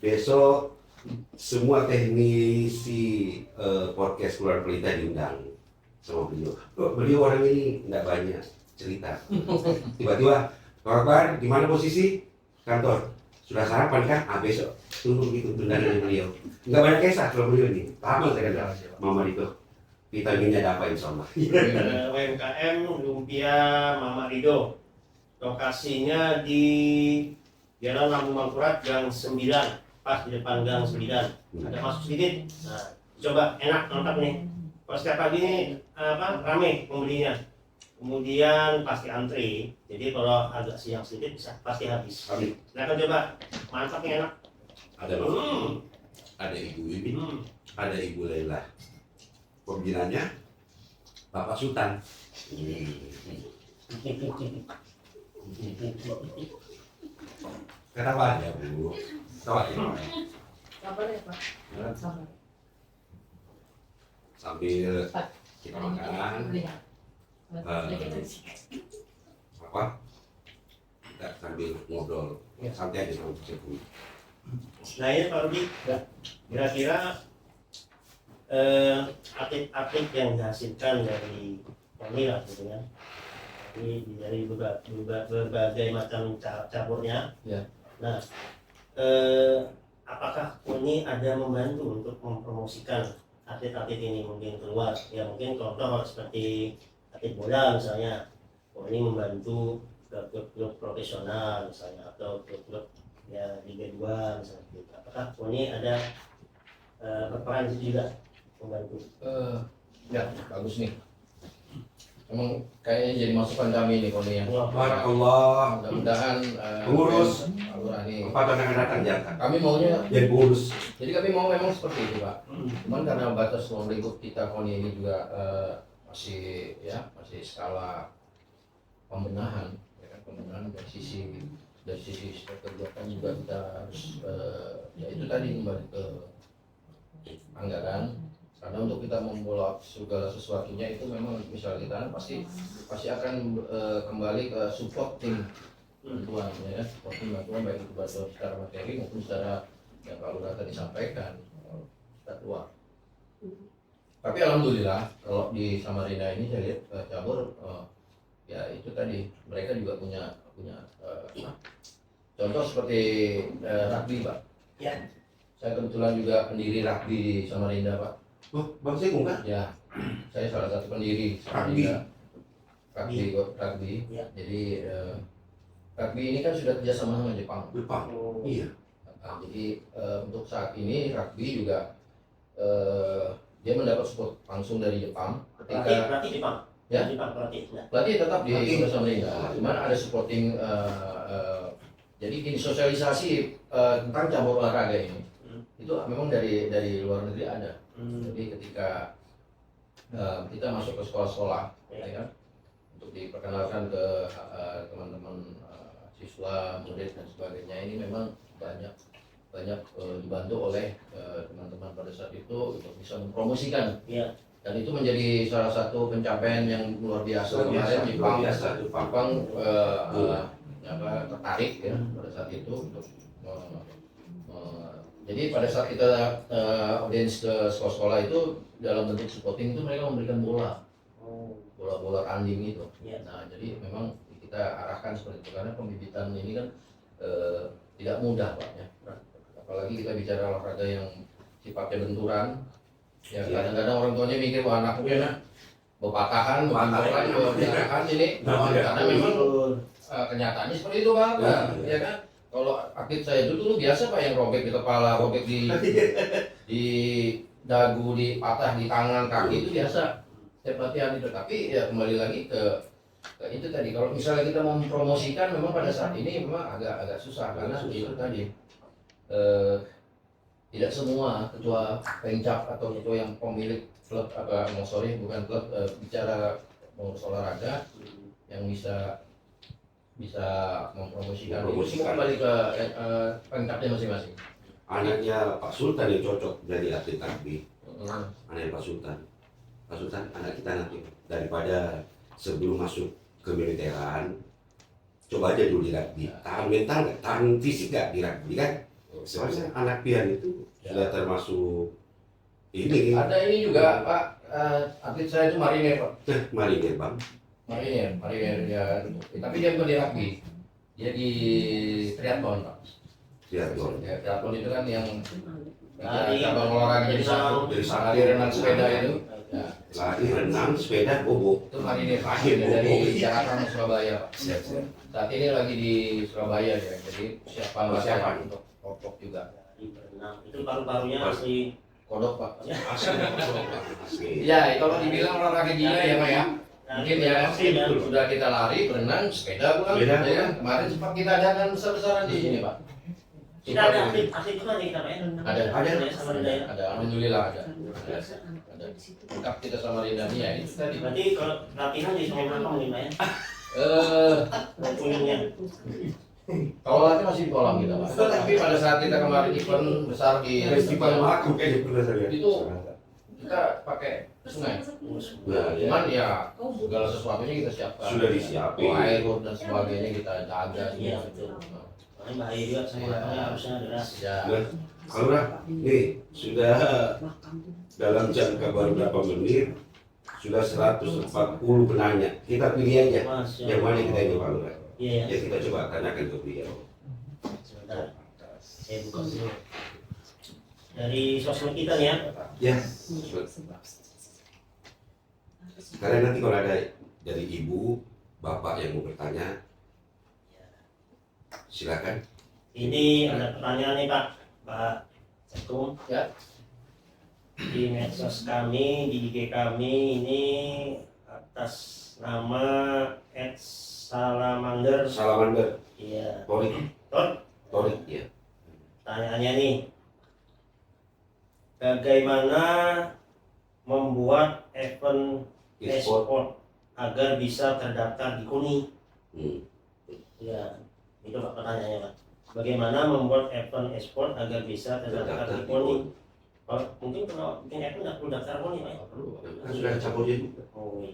Besok semua teknisi podcast Keluar Pelita diundang sama beliau. Beliau orang ini nggak banyak cerita. Tiba-tiba, Pak Akbar, di mana posisi? Kantor. Sudah sarapan kan? Besok tunggu begitu tundangan beliau. Nggak banyak kisah kalau beliau ini. Paham saya kata Mama Rido. Vitaminnya ada apa insya Allah. UMKM Lumpia Mama Rido. Lokasinya di Jalan Lambung Mangkurat Gang 9, pas di depan Gang 9. Ada masuk sedikit. Nah, coba enak mantap nih. Kalau setiap pagi ini rame pembelinya. Kemudian pasti antri. Jadi kalau agak siang sedikit bisa pasti habis. Silakan coba. Mantap nih enak. Ada ada Ibu Wibi, ada Ibu Laila. Pembinanya Bapak Sultan. Kenapa ya Bu? Sabar ya. Sabar ya Pak. Sabar. Sambil kita makan. Apa? Kita sambil ngobrol. Santai aja sama Bu. Nah ini Pak Rudi, kira-kira atlet-atlet yang dihasilkan dari Poni lah gitu kan. Ini dari berbagai macam campurnya. Ya. Nah, apakah Poni ada membantu untuk mempromosikan atlet-atlet ini mungkin keluar? Ya mungkin contoh seperti atlet bola misalnya, Poni membantu klub-klub profesional misalnya atau klub-klub ya Liga 2 misalnya gitu. Apakah Poni ada berperan di situ juga membantu? Ya bagus nih. Emang kayaknya jadi masukan kami nih Poni ya. Barakallah. Mudah-mudahan Pengurus. ini Empat orang yang datang jangan. kami maunya. Jadi pengurus. Jadi kami mau memang seperti itu Pak. Cuman karena batas ruang lingkup kita Poni ini juga masih skala pembenahan, ya kan, pembenahan dari sisi kegiatan juga kita harus ya itu tadi kembali ke anggaran. Karena untuk kita membolak segala sesuatunya itu memang misalnya kita pasti akan kembali ke support tim bantuan ya, support tim bantuan baik itu bantuan secara materi maupun secara yang kalau tadi disampaikan kita keluar. Tapi alhamdulillah kalau di Samarinda ini saya lihat cabur ya itu tadi mereka juga punya contoh seperti rugby Pak. Ya. Saya kebetulan juga pendiri rugby di Samarinda Pak. Oh, Bang Segung kan? Ya, saya salah satu pendiri Rugby. rugby. Ya. Jadi rugby ini kan sudah kerjasama sama Jepang. Jepang. Iya. Nah, jadi untuk saat ini rugby juga dia mendapat support langsung dari Jepang. Berarti Jepang. Ya. Jepang berarti. Ya. Pelatih tetap di Samarinda. Cuman ada supporting. Jadi gini, sosialisasi tentang cabur olahraga ini itu memang dari luar negeri ada. Jadi ketika kita masuk ke sekolah-sekolah, ya kan, untuk diperkenalkan ke teman-teman siswa, murid dan sebagainya. Ini memang banyak dibantu oleh teman-teman pada saat itu untuk bisa mempromosikan. Iya. Dan itu menjadi salah satu pencapaian yang luar biasa. Kemarin Jepang tertarik ya pada saat itu untuk jadi pada saat kita audiens ke sekolah-sekolah itu dalam bentuk spotting itu mereka memberikan bola tanding itu. Iya. Nah jadi memang kita arahkan seperti itu karena pembibitan ini kan tidak mudah Pak ya. Apalagi kita bicara olahraga yang sifatnya benturan. Ya kadang-kadang orang tuanya mikir wah anaknya berpatahan, berjarahan ini. Karena memang kenyataannya seperti itu Pak. Ya kan? Kalau atlet saya dulu biasa Pak yang robek di kepala, robek di dagu, patah di tangan, kaki itu biasa. Setiap latihan itu. Tapi ya kembali lagi ke itu tadi. Kalau misalnya kita mau mempromosikan, memang pada saat ini memang agak susah karena itu tadi. Tidak semua ketua pencap atau ketua yang pemilik klub bukan klub bicara mengurus olahraga yang bisa mempromosikan. Ini kembali ke pencapnya masing-masing. Anaknya Pak Sultan yang cocok jadi atlet rugby. Anaknya Pak Sultan, anak kita nanti daripada sebelum masuk ke militeran, coba aja dulu di rugby. Tahan mental nggak, tahan fisik nggak di rugby kan? Soalnya anak pian itu sudah termasuk ini. Ada ini juga Pak, atlet saya itu mariner Pak. Mariner Bang. Mariner ya. Tapi dia bukan di rugby, dia di triathlon Pak. Triathlon. Ya, triathlon itu kan yang Lari, cabang olahraga jadi satu, lari renang sepeda itu. Ya. Lari renang sepeda bobo. Itu mariner dari Jakarta Surabaya Pak. Saat ini lagi di Surabaya ya, jadi persiapan untuk Kopok juga. Itu paru-parunya asli Kodok Pak. Asli. Ya, kalau dibilang olahraga gila ya Pak ya. Mungkin ya, Asli, ya. sudah kita lari, berenang, sepeda pulang. Ya kan? Kemarin sempat kita adakan besar-besaran di sini Pak. Kita ada atlet juga nih kita Pak ya. Ada sama Rinda ya. Ada, alhamdulillah ada. Lengkap kita sama Rinda nih ya itu tadi. Berarti kalau latihan di Sungai Berapa mungkin Pak ya? Kuningnya. Kalau latihan masih di kolam kita Pak. Tapi pada saat kita kemarin event besar di Festival aku kayaknya pernah saya lihat. itu kita pakai sungai. Cuman ya segala sesuatunya kita siapkan. Sudah disiapin. Air dan sebagainya kita jaga Iya, semua. betul. Karena bahaya juga sama harusnya deras. Ya. Nah, Alura, nih sudah dalam jangka baru berapa menit sudah 140 penanya. Kita pilih aja yang mana kita ini Pak Alura. Iya. Ya kita coba tanyakan ke beliau. Sebentar. Saya buka dulu. Dari sosmed kita nih ya. Ya. Karena nanti kalau ada dari ibu, bapak yang mau bertanya, silakan. Ini ada pertanyaan nih Pak. Assalamualaikum. Ya. Di medsos kami, di IG kami ini atas nama @salamander. Salamander, Iya. Torik, ya. Pertanyaannya nih, bagaimana membuat event E-sport. e-sport agar bisa terdaftar di KONI? Ya, itu Pak pertanyaannya Pak. Bagaimana membuat event e-sport agar bisa terdaftar di KONI? Mungkin kalau bikin event nggak perlu daftar KONI Pak ya? Kan sudah cabutnya juga. Oh iya,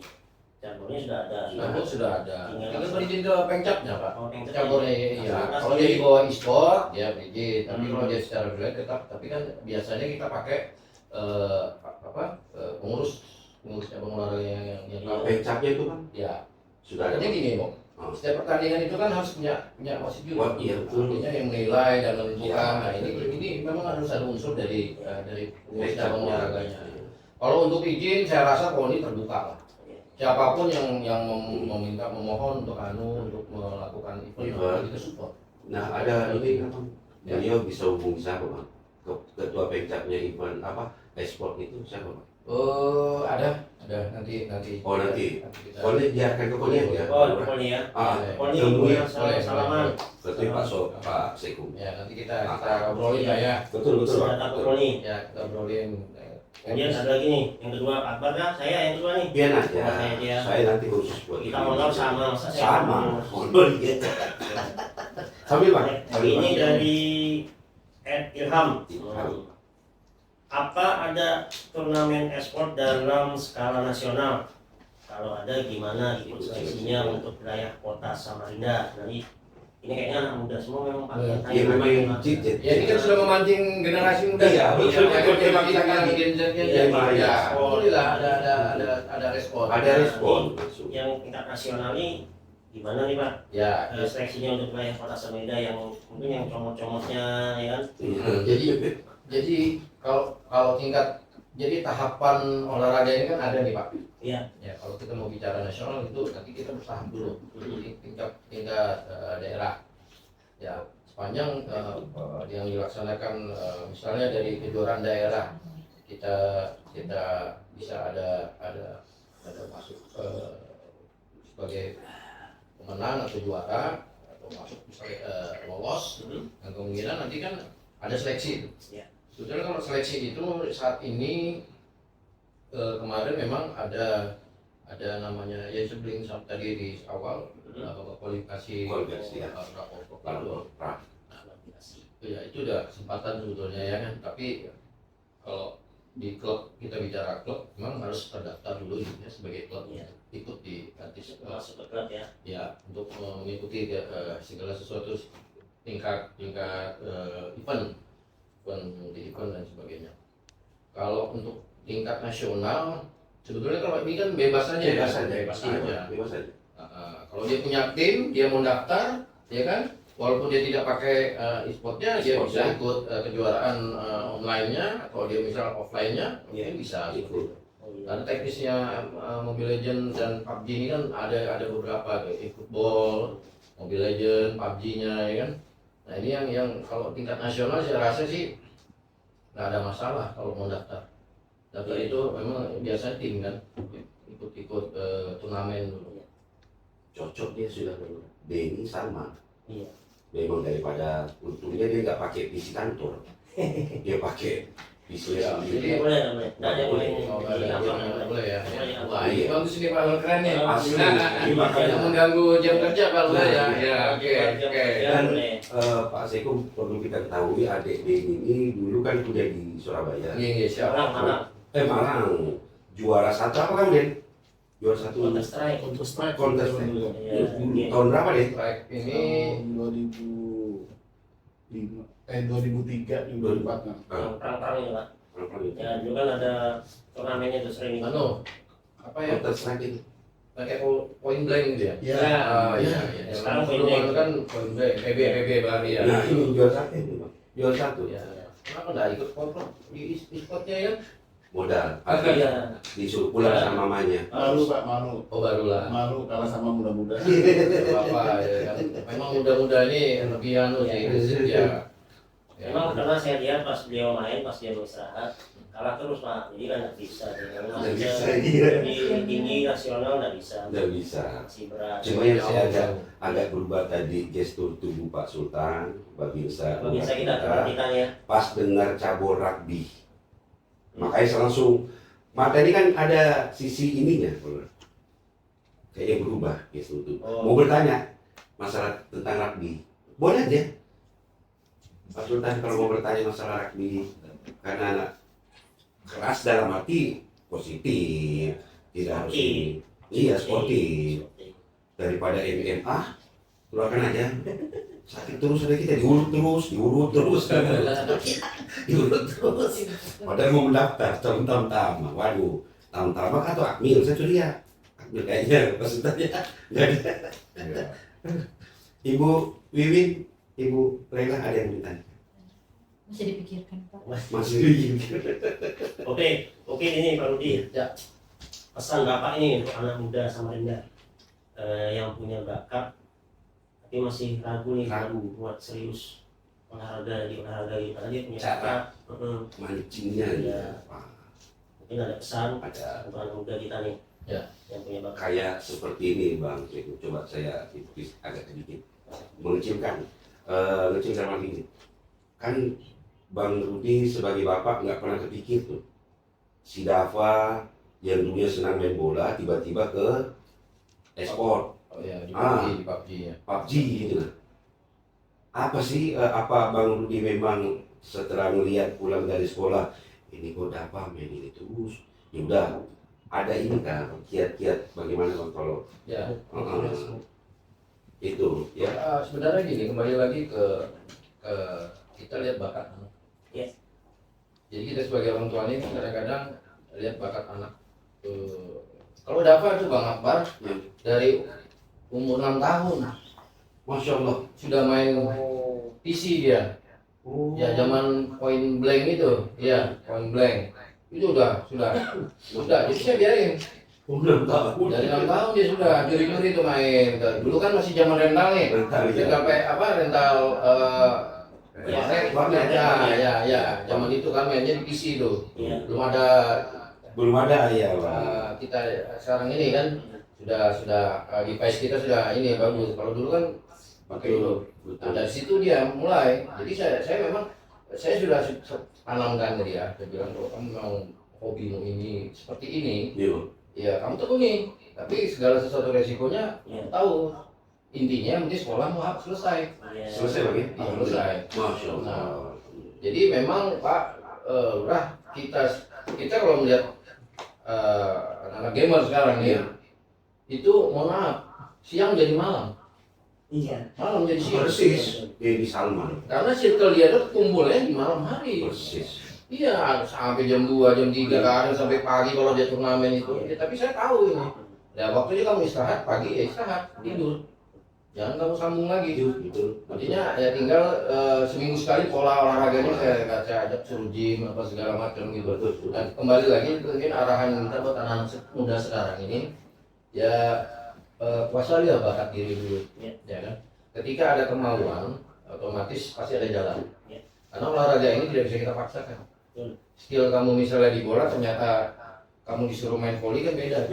cabangnya sudah ada. Cabur sudah ada. Tinggal- Kita berizin ke pencapnya Pak. Oh, pencap. Caburnya iya. Nah, Kalau dia di bawah e-sport, ya berizin. Tapi Hmm. kalau dia secara pribadi tetap. Tapi kan biasanya kita pakai pengurus cabang olahraga yang tahu. Pencapnya itu kan Ya. sudah ada. Jadi gini Bang. Oh. Setiap pertandingan itu kan harus punya wasit juga. Wah, iya, betul. Artinya yang menilai dan menentukan. Iya. Nah ini memang harus ada unsur dari pengurus Pencapnya. cabang olahraganya. Kalau untuk izin saya rasa KONI terbuka lah. Siapapun yang memohon untuk melakukan event kita support. Nah ada ini kan beliau bisa hubungi siapa Bang? Ketua pencapnya event apa? E-sport itu siapa Bang? Ada nanti. Oh nanti. kita. Boleh biarkan ke Koni aja. Oh, KONI ya. Ah, KONI boleh. salaman. Berarti Pak Sekum. Ya nanti kita obrolin lah ya. Betul. Sudah tahu KONI. Ya kita obrolin. Kemudian ada lagi nih, yang kedua Pak Akbar kah? Saya yang kedua nih. Biar aja. Oh, saya aja. Saya nanti khusus buat Kita ini. honor sama, masa saya Sama. honor? Honor gitu. Sambil Pak. Ini dari Ed Ilham. Ilham. Apa ada turnamen e-sport dalam skala nasional? Kalau ada gimana gitu seleksinya untuk wilayah kota Samarinda? Jadi ini kayaknya anak muda semua memang pakai Ya memang yang cicit. Ya ini kan sudah memancing generasi muda. Iya, betul. Ya, Betul. kita kan Gen Z-nya Iya, jadi iya. ya. Alhamdulillah ada respon. Ada respon. Yang tingkat nasional ini gimana nih Pak? Ya, Seleksinya untuk wilayah kota Samarinda yang mungkin yang comot-comotnya ya kan? jadi kalau tingkat jadi tahapan olahraga ini kan ada nih Pak. Iya. Ya kalau kita mau bicara nasional itu nanti kita bertahap dulu. Jadi tingkat daerah. Ya sepanjang yang dilaksanakan misalnya dari kejuaraan daerah kita bisa ada masuk sebagai pemenang atau juara atau masuk misalnya lolos. Dan kemungkinan nanti kan ada seleksi itu. Iya. Sebetulnya kalau seleksi itu saat ini kemarin memang ada namanya ya sebelum tadi di awal kualifikasi Ya. rapor ya itu udah kesempatan sebetulnya ya kan, tapi kalau di klub kita bicara klub memang harus terdaftar dulu ya sebagai klub ya, ikut di Masuk ke klub ya. ya untuk mengikuti segala sesuatu tingkat event dan sebagainya. Kalau untuk tingkat nasional sebetulnya kalau ini kan bebas aja. Bebas aja. Kalau dia punya tim, dia mau daftar, ya kan, walaupun dia tidak pakai e-sportnya, dia bisa ikut kejuaraan online-nya atau dia misal offline-nya, mungkin bisa ikut. Karena teknisnya Mobile Legends dan PUBG ini kan ada beberapa tuh, e-football, Mobile Legends, PUBG-nya, ya kan. Nah ini yang kalau tingkat nasional saya rasa sih nggak ada masalah kalau mau daftar. Daftar itu memang biasanya tim kan ikut turnamen dulu. Cocok dia sudah dulu. Denny sama. Iya. Memang daripada untungnya dia nggak pakai PC kantor. Dia pakai PC Ya, sendiri. Boleh, boleh. Nggak ada yang boleh. Oh, nggak boleh ya. Wah, Iya. ini bagus ini Pak, keren nih. Asli. Yang mengganggu jam kerja kalau ya. Ya, oke. Dan Pak Seko perlu kita ketahui adik Denny ini dulu kan kuliah di Surabaya. Iya, siapa? Malang. Malang. Juara satu apa kamu Den? Juara satu Counter Strike. Untuk strike. kontes dulu. Iya. tahun berapa Den? Strike ini Tahun 2003, 2004 kan. Yang perang-perang ini Pak. Berapa itu? Ya dulu kan ada turnamennya tuh sering itu. apa ya? Counter Strike itu. Pakai point blank gitu ya? Iya. Ah, iya. Sekarang Dulu point blank. kan point blank, PB berarti ya. Nah ini juara satu ini Pak. Juara satu. Ya. Kenapa nggak ikut kontrol di e-sportnya ya? Modal. Iya. Disuruh pulang sama mamanya. Malu Pak, malu. Oh barulah. Malu kalah sama muda-muda. Apa ya kan? Memang muda-muda ini lebih anu sih, ya. Memang karena saya lihat pas beliau main, pas dia beristirahat, kalah terus Pak. Jadi kan nggak bisa. Nggak bisa, iya. Di tinggi nasional nggak bisa. Nggak bisa. Masih berat. Cuma yang saya agak berubah tadi gestur tubuh Pak Sultan, Babinsa. Bisa kita perhatikan ya. Pas dengar cabur rugby. Makanya saya langsung mata ini kan ada sisi ininya, kayaknya berubah gestur tubuh. Oh. Mau bertanya masalah tentang rugby, boleh aja. Pak Sultan kalau mau bertanya masalah rugby, karena anak keras dalam arti positif, tidak harus ini. Iya sportif. Daripada MMA, keluarkan aja. Sakit terus ada kita diurut terus. Diurut terus. Padahal mau mendaftar tahun-tahun. Waduh, tahun-tahun atau Akmil saya curiga. Akmil kayaknya maksudnya nggak ada. Ibu Wiwin, Ibu Leila ada yang ditanya? Masih dipikirkan Pak. Masih Wiwin. Oke ini Pak Rudi. Ya. Pesan Bapak ini untuk anak muda Samarinda yang punya bakat tapi masih ragu nih buat serius olahraga di olahraga gitu. Karena dia punya bakat. Mancingnya Iya. Wah, Mungkin ada pesan ada untuk anak muda kita nih. Ya. Yang punya bakat. kayak seperti ini Bang. Coba saya agak sedikit mengecilkan. Ngecil dalam ini. Kan Bang Rudi sebagai bapak nggak pernah kepikir tuh si Dava yang dulunya senang main bola tiba-tiba ke e-sport, Oh ya, di Ah. PUBG, di PUBG ya. PUBG gitu lah. Apa sih apa Bang Rudi memang setelah melihat pulang dari sekolah ini kok Dava main ini terus, ya udah ada ini kan kiat-kiat bagaimana Bang kalau Ya. itu ya. Sebenarnya gini, kembali lagi ke kita lihat bakat anak. Yes. Jadi kita sebagai orang tua ini kadang-kadang lihat bakat anak. Kalau Dava itu Bang Akbar Ya. dari umur 6 tahun Masya Allah. sudah main PC dia. Oh. Ya zaman point blank itu, ya point blank itu sudah. Jadi saya biarin. Udah tahun. Dari 6 tahun dia sudah curi-curi itu main. Dulu kan masih zaman rental nih. Rental, ya. Rental Ya, ya. Zaman itu kan mainnya di PC itu. Iya. Belum ada ya Bang. Kita sekarang ini kan sudah device kita sudah ini bagus. Kalau dulu kan pakai dulu. Nah, dari situ dia mulai. Jadi saya sudah tanamkan ke dia. Saya bilang kalau kamu mau hobimu ini seperti ini, Iya. ya kamu tekuni. Tapi segala sesuatu resikonya Iya. tahu. Intinya mesti sekolah mau selesai. Iya. Selesai Bang ya? Selesai. Masya Allah. Nah, jadi memang Pak Lurah kita kalau melihat anak-anak gamer sekarang nih, itu mohon maaf siang jadi malam, Iya. malam jadi siang. Persis. Dedi Salman. Karena circle dia itu kumpulnya di malam hari. Persis. Iya, sampai jam 2, jam 3 kadang sampai pagi kalau dia turnamen itu. Ya, tapi saya tahu ini. Ya waktunya kamu istirahat pagi ya istirahat, tidur. Jangan kamu sambung lagi. Betul. Artinya ya tinggal seminggu sekali pola olahraganya saya ajak suruh gym apa segala macam gitu. Dan kembali lagi mungkin arahan kita buat anak-anak muda sekarang ini ya kuasailah bakat diri dulu, ya kan. Ketika ada kemauan otomatis pasti ada jalan. Ya. Karena olahraga ini tidak bisa kita paksakan. Skill kamu misalnya di bola ternyata kamu disuruh main voli kan beda.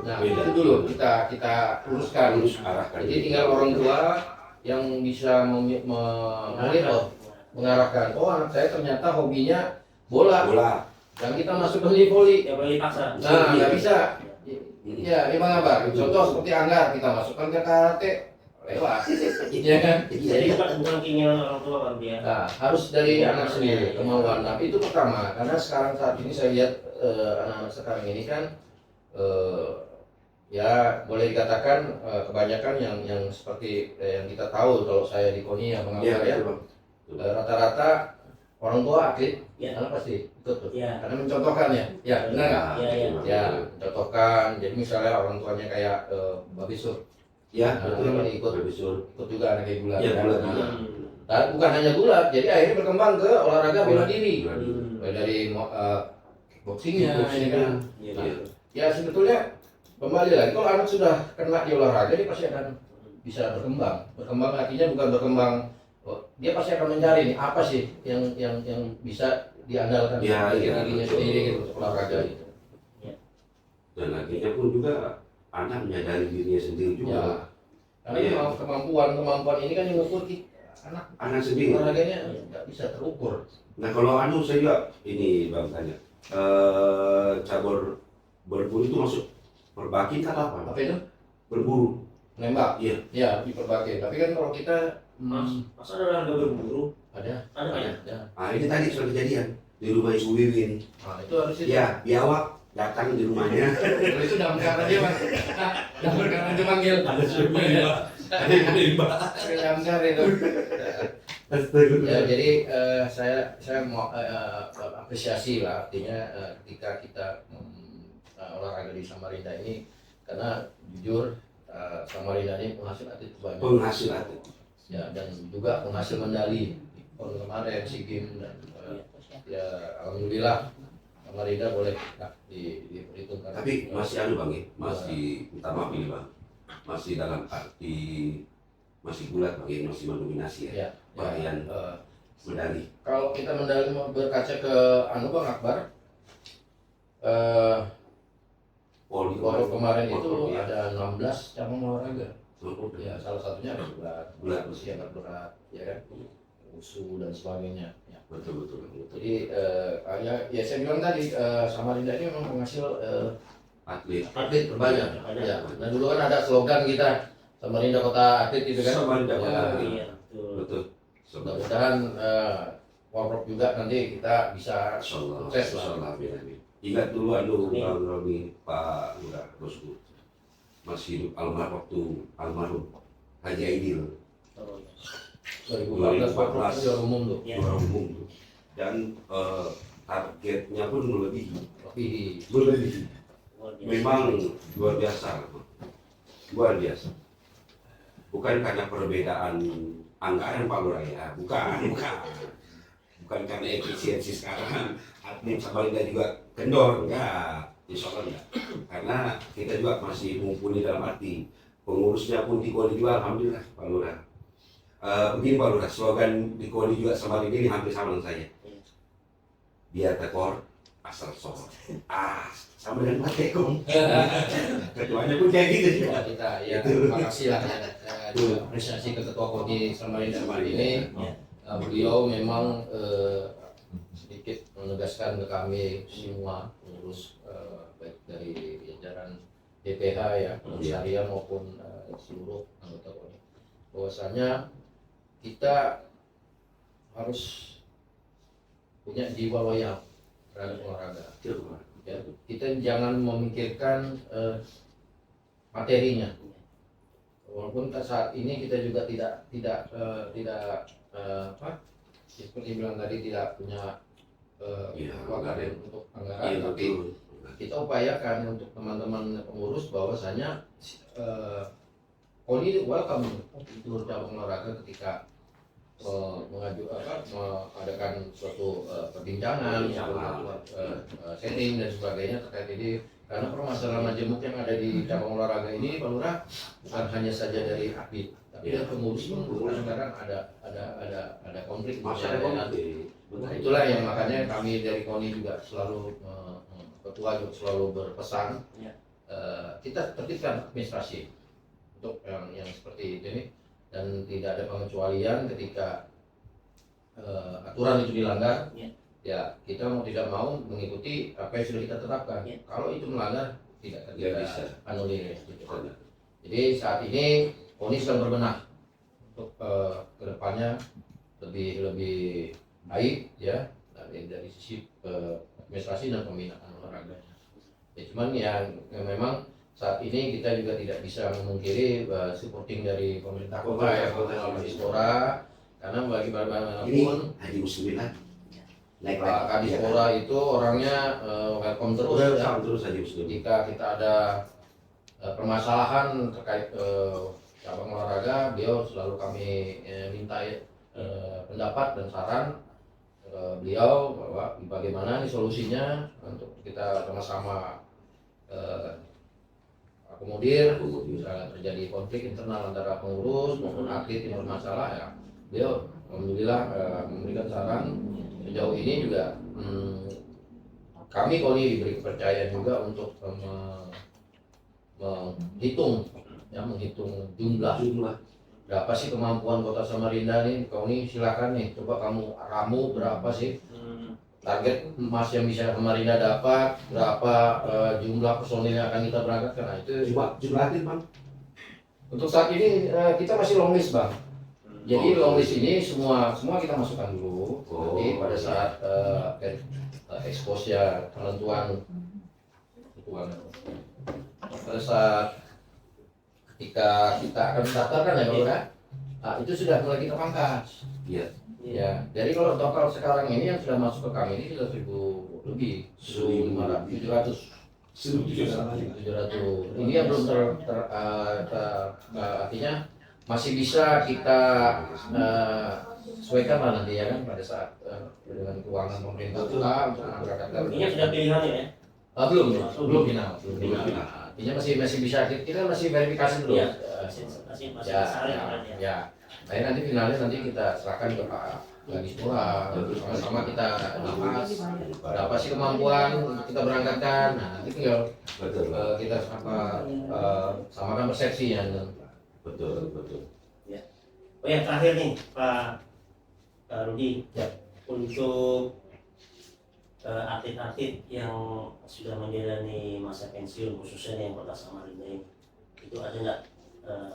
Nah Beda. itu dulu kita luruskan. Harus arahkan. Jadi tinggal orang tua yang bisa monitor, mengarahkan. Oh anak saya ternyata hobinya bola. Dan kita masukkan di voli. Ya boleh dipaksa. Nah nggak bisa. Ya memang apa? Contoh seperti Anggar kita masukkan ke karate, lewat. Iya kan? Jadi bukan keinginan orang tua kan dia. Nah, harus dari anak sendiri kemauan. Nah, itu pertama. Karena sekarang saat ini saya lihat anak-anak sekarang ini kan ya boleh dikatakan kebanyakan yang seperti yang kita tahu kalau saya di KONI ya pengajar ya. Rata-rata orang tua atlet, Ya. anak pasti ikut tuh. Ya. Karena mencontohkan ya. Ya, benar nggak? Ya. Ya, mencontohkan. Jadi misalnya orang tuanya kayak Babi Sur, Ya, Nah, betul. ini ikut. ikut juga anaknya gulat. Ya, kan? gulat Nah, juga. dan bukan hanya gulat, jadi akhirnya berkembang ke olahraga bela diri. Hmm. Mulai dari boxingnya, ini kan. Iya. Nah, ya sebetulnya kembali lagi kalau anak sudah kena di olahraga dia pasti akan bisa berkembang. Berkembang artinya bukan berkembang, dia pasti akan mencari nih apa sih yang bisa diandalkan Ya, bagi ya, dirinya betul. sendiri gitu olahraga itu. Dan akhirnya pun juga anak menyadari dirinya sendiri juga. Ya. Karena Iya. memang kemampuan ini kan yang mengukur Anak sendiri. olahraganya nggak bisa terukur. Nah kalau saya juga ini Bang tanya, cabur berburu itu masuk perbaki kan apa? Apa itu? Berburu. Nembak. Iya. Ya di berbagai. Tapi kan kalau kita Masa ada olahraga berburu? ada. Ada ya? Ada. Nah ini tadi soal kejadian di rumah Ibu Wiwin. Nah, itu harus itu. Ya, biawak datang di rumahnya. Kalau itu dalam karena dia mas. Dalam karena dia manggil. Ada Dalam karena itu. Ya jadi saya mau apresiasi lah artinya ketika kita olahraga di Samarinda ini karena jujur Samarinda ini penghasil atlet banyak. Penghasil atlet. Ya dan juga penghasil medali di PON kemarin SEA Games dan ya alhamdulillah Samarinda boleh diperhitungkan. Tapi masih Bang ya, masih minta maaf ini Bang, masih dalam arti masih gulat Bang ya, masih mendominasi ya. Varian medali. Kalau kita medali mau berkaca ke Bang Akbar, Poro kemarin itu ya. ada 16 cabang olahraga. Oh, Ya salah satunya ada gulat, Gulat. usia angkat berat, ya kan. usul dan sebagainya. Ya. Betul. Jadi ya saya bilang tadi Samarinda ini memang penghasil Atlet. atlet terbanyak. Ya. Dan dulu kan ada slogan kita Samarinda Kota Atlet itu kan. Samarinda Kota Ya. Atlet. Iya, betul. Betul. Mudah-mudahan Warprop juga nanti kita bisa Insyaallah. sukses lah. Insyaallah. Amin. Ingat dulu Bang Romi, Pak Lurah, bosku. Masih hidup almarhum Haji Aidil. Oh, iya. 2014 Warprop juara umum tuh. Ya. Juara umum tuh. Dan targetnya pun melebihi. Lebih Memang luar biasa. Luar biasa. Bukan karena perbedaan anggaran Pak Lurah ya, bukan karena efisiensi sekarang atlet Samarinda juga kendor, enggak, insya Allah enggak. Karena kita juga masih mumpuni dalam arti pengurusnya pun di Koni juga, alhamdulillah Pak Lurah. Begini Pak Lurah, slogan di Koni juga Samarinda ini hampir sama dengan saya. Biar tekor asal sok. Sama dengan Pak Tekong. Ketuanya pun kayak gitu sih. Kita ya terima kasih lah ya. Apresiasi ke Ketua Koni Samarinda ini. Beliau memang sedikit menegaskan ke kami semua pengurus baik dari jajaran DPH ya, pengurus harian maupun seluruh anggota KONI, bahwasanya kita harus punya jiwa loyal terhadap olahraga. Ya, kita jangan memikirkan materinya. Walaupun saat ini kita juga tidak seperti bilang tadi tidak punya anggaran untuk anggaran, tapi kita upayakan untuk teman-teman pengurus bahwasanya KONI welcome seluruh cabang olahraga ketika mengadakan suatu perbincangan, setting dan sebagainya terkait ini. Karena permasalahan majemuk yang ada di cabang olahraga ini, Pak Lurah, bukan hanya saja dari atlet, tapi dari pengurus pun kadang-kadang ada konflik. Nah, itulah yang makanya kami dari KONI juga selalu ketua juga selalu berpesan kita tertibkan administrasi untuk yang seperti ini, dan tidak ada pengecualian ketika aturan itu dilanggar. Ya, kita mau tidak mau mengikuti apa yang sudah kita tetapkan. Kalau itu melanggar, tidak bisa anulir. Gitu. Jadi saat ini KONI sedang berbenah untuk kedepannya lebih baik ya dari sisi administrasi dan pembinaan olahraga. Ya, cuman yang memang saat ini kita juga tidak bisa memungkiri supporting dari pemerintah kota ya, Kota Dispora, karena bagaimanapun Haji Muslimin Pak Kadispora itu orangnya welcome terus ya. Terus Haji Muslimin. Jika kita ada permasalahan terkait cabang olahraga, beliau selalu kami minta pendapat dan saran beliau bahwa bagaimana nih solusinya untuk kita sama-sama akomodir. Misalnya terjadi konflik internal antara pengurus maupun atlet yang bermasalah, ya beliau alhamdulillah memberikan saran. Sejauh ini juga kami KONI diberi kepercayaan juga untuk menghitung jumlah berapa sih kemampuan Kota Samarinda nih. KONI silakan nih, coba kamu berapa sih target emas yang bisa Samarinda dapat, berapa jumlah personil yang akan kita berangkatkan. Nah itu Jumlah atlet Bang. untuk saat ini kita masih long list Bang. Jadi long list ini semua kita masukkan dulu. Nanti pada saat expose ya penentuan pada saat ketika kita akan mendaftarkan ya Pak Lurah, itu sudah mulai kita pangkas. Iya. Ya, jadi kalau total sekarang ini yang sudah masuk ke kami ini sudah 1.000 lebih, 700. Ini yang belum artinya masih bisa kita sesuaikan lah nanti ya kan pada saat dengan keuangan pemerintah kita untuk memberangkatkan. Ini sudah pilihan ya? Belum final. Artinya masih bisa, kita masih verifikasi dulu. Iya. Masih saling ya. Nah, nanti finalnya kita serahkan ke Pak Kadispora, sama-sama kita bahas berapa sih kemampuan untuk kita berangkatkan. Nah, nanti tinggal kita samakan persepsinya. Betul. Oh yang terakhir nih Pak Pak Rudi, Ya. untuk atlet-atlet yang sudah menjalani masa pensiun khususnya yang Kota Samarinda ini, itu ada nggak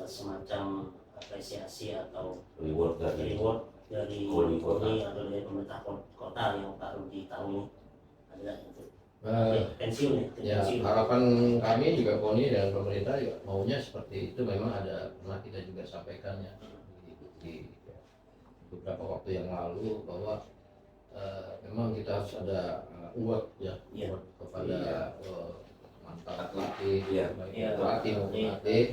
semacam apresiasi atau Reward dari dari KONI kota. KONI atau dari pemerintah kota yang Pak Rudi tahu ini, ada nggak untuk pensiun Ya, pensiun? harapan kami juga KONI dan pemerintah juga maunya seperti itu. Memang ada pernah kita juga sampaikan ya di beberapa waktu yang lalu bahwa memang kita harus ada award ya, Iya. award kepada Iya. mantan pelatih, Iya. baik Iya. pelatih maupun Iya. atlet,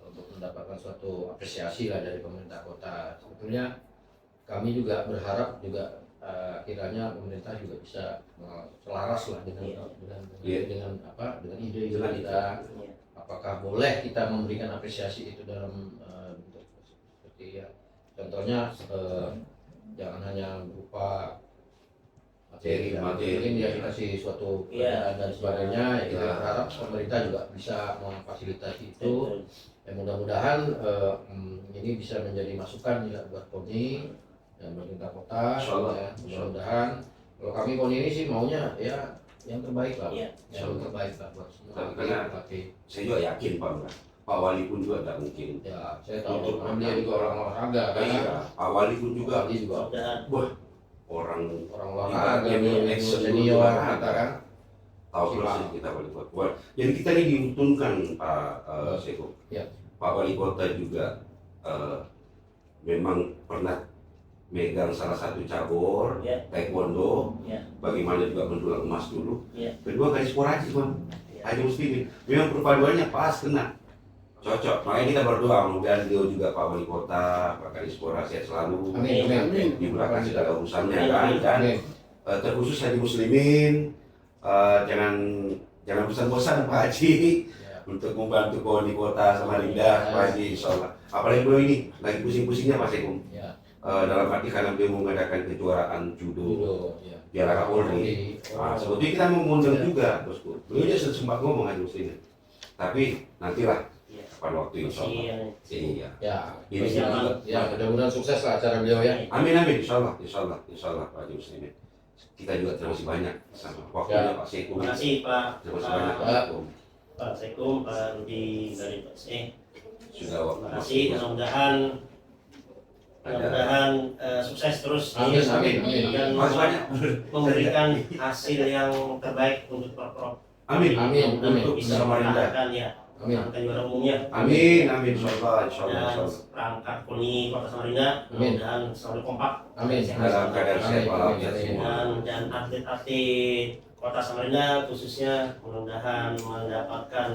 untuk mendapatkan suatu apresiasi lah dari pemerintah kota. Sebetulnya kami juga berharap juga kiranya pemerintah juga bisa selaras lah dengan Iya. dengan ide Dengan kita. Iya. Apakah boleh kita memberikan apresiasi itu dalam bentuk seperti ya, contohnya jangan hanya berupa materi, mungkin ya dikasih suatu Iya. pekerjaan dan sebagainya. Ya, kita Iya. berharap pemerintah juga bisa memfasilitasi itu. Betul. Ya, mudah-mudahan ini bisa menjadi masukan ya buat KONI dan pemerintah kota. Insyaallah. Ya, mudah-mudahan kalau kami KONI ini sih maunya ya yang terbaik lah, Iya. yang terbaik lah buat semua Karena- pelatih. Saya juga yakin Pak Lurah. Pak Wali pun juga tidak mungkin. Ya, saya tahu karena dia juga orang olahraga kan. Iya, Pak Wali pun juga Dia juga Mudah-mudahan orang orang olahraga, Ibaratnya dia action senior olahraga. kita kan. tahu Simak. proses kita wali kota. Jadi kita ini diuntungkan Pak Seko. Ya. Pak Wali Kota juga memang pernah megang salah satu cabur Ya. taekwondo, Ya. bagaimana juga mendulang emas dulu. Ya. Kedua kali sporadi Bang, Ya. Haji Muslimin. Memang perpaduannya pas kena, cocok. Makanya kita berdoa mudah-mudahan dia juga Pak Wali Kota, Pak Kadispora sehat selalu, Amin, amin. dimudahkan segala urusannya Amin, kan. amin. Dan Amin. terkhusus Haji Muslimin, jangan bosan-bosan Pak Haji Ya. untuk membantu KONI Kota Samarinda, Pak Haji, insyaallah. Apalagi beliau ini lagi pusing-pusingnya Pak Sekum. Ya. Dalam arti karena beliau mengadakan kejuaraan judo, Judo, ya. Piala Kapolri. Nah, sebetulnya kita mau mengundang juga, bosku. Beliau juga sempat ngomong Haji Muslimin. Tapi nantilah Ya. pada waktu insyaallah. Iya. Ya, Ini juga. ya, mudah-mudahan sukses lah acara beliau ya. Amin amin, insyaallah, insyaallah Pak Haji Muslimin. Kita juga terima kasih banyak sama waktunya Pak Sekum. Terima kasih Pak. Terima kasih banyak Pak Pak Sekum. Pak Sekum, Pak Rudi dari PSE. Sudah Terima kasih. Mudah-mudahan sukses terus Amin, amin, amin. dan Makasih banyak. memberikan hasil yang terbaik untuk Prof. Amin. Amin, amin. Untuk bisa Samarinda. mempertahankan ya Amin. angka juara umumnya. Amin amin, insyaallah, Dan insyaallah. perangkat KONI Kota Samarinda Amin. mudah-mudahan selalu kompak. Amin. Dalam keadaan sehat Amin, walafiat amin, semua. Dan atlet-atlet Kota Samarinda khususnya mudah-mudahan mendapatkan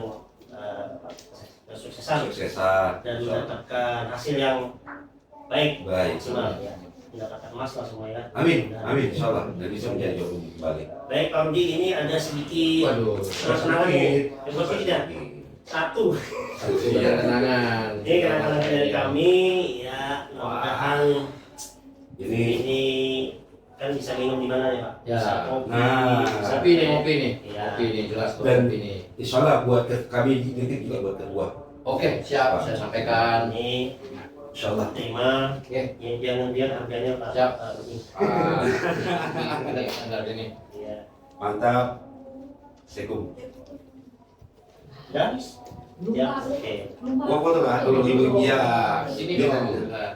kesuksesan Suksesan. dan mendapatkan hasil yang baik, Baik. maksimal ya. Mendapatkan emas lah semua ya. Amin, amin, insyaallah. Dan bisa menjadi juara umum kembali. Baik Pak Rudi, ini ada sedikit Waduh, kenangan nih. Coba tidak satu. sudah kenangan. Ini kenangan dari kami ya. Mudah-mudahan Ini ini kan bisa minum di mana ya Pak? Ya. Bisa kopi. Nah, bisa Kopi nih, kopi nih. Ya. Kopi nih, jelas kok Dan- kopi nih. insyaallah buat kami titip juga buat ketua. Oke, siap, saya sampaikan. Ini Insyaallah. terima. Oke. Ya, jangan biar harganya Pak. Siap. Pak Rudi. Ini standar ini. Ya. Mantap. Sekum. Dan Belum ya, Pak. oke. Belum Pak. Gua foto kan? Kalau ibu iya. Sini Dia dong. nanya. Nah,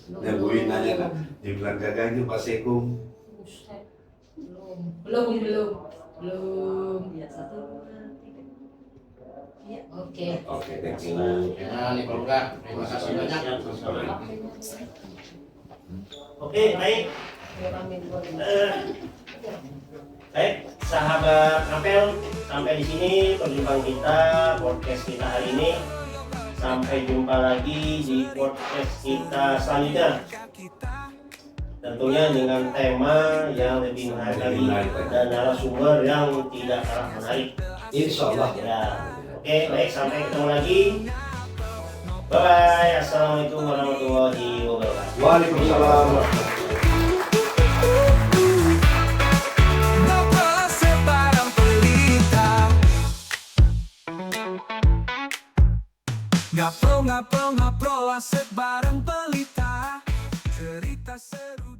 Nah, Bu Win nanya kan, dibilang gagahnya Pak Sekum. Buset. Belum. Ya, 1, 2, 3. Ya, oke. Oke, thank you. nah, nih Pak Lurah, terima kasih banyak. Oke, baik. Baik, sahabat Apel, sampai di sini perjumpaan kita, podcast kita hari ini. Sampai jumpa lagi di podcast kita selanjutnya. Tentunya dengan tema yang lebih menarik lagi dan narasumber yang tidak kalah menarik. Insyaallah. Ya, oke, baik, sampai ketemu lagi. Bye bye. Assalamualaikum warahmatullahi wabarakatuh. Waalaikumsalam. Ngobrol sebarang pelita. Ngobrol sebarang pelita. cerita seru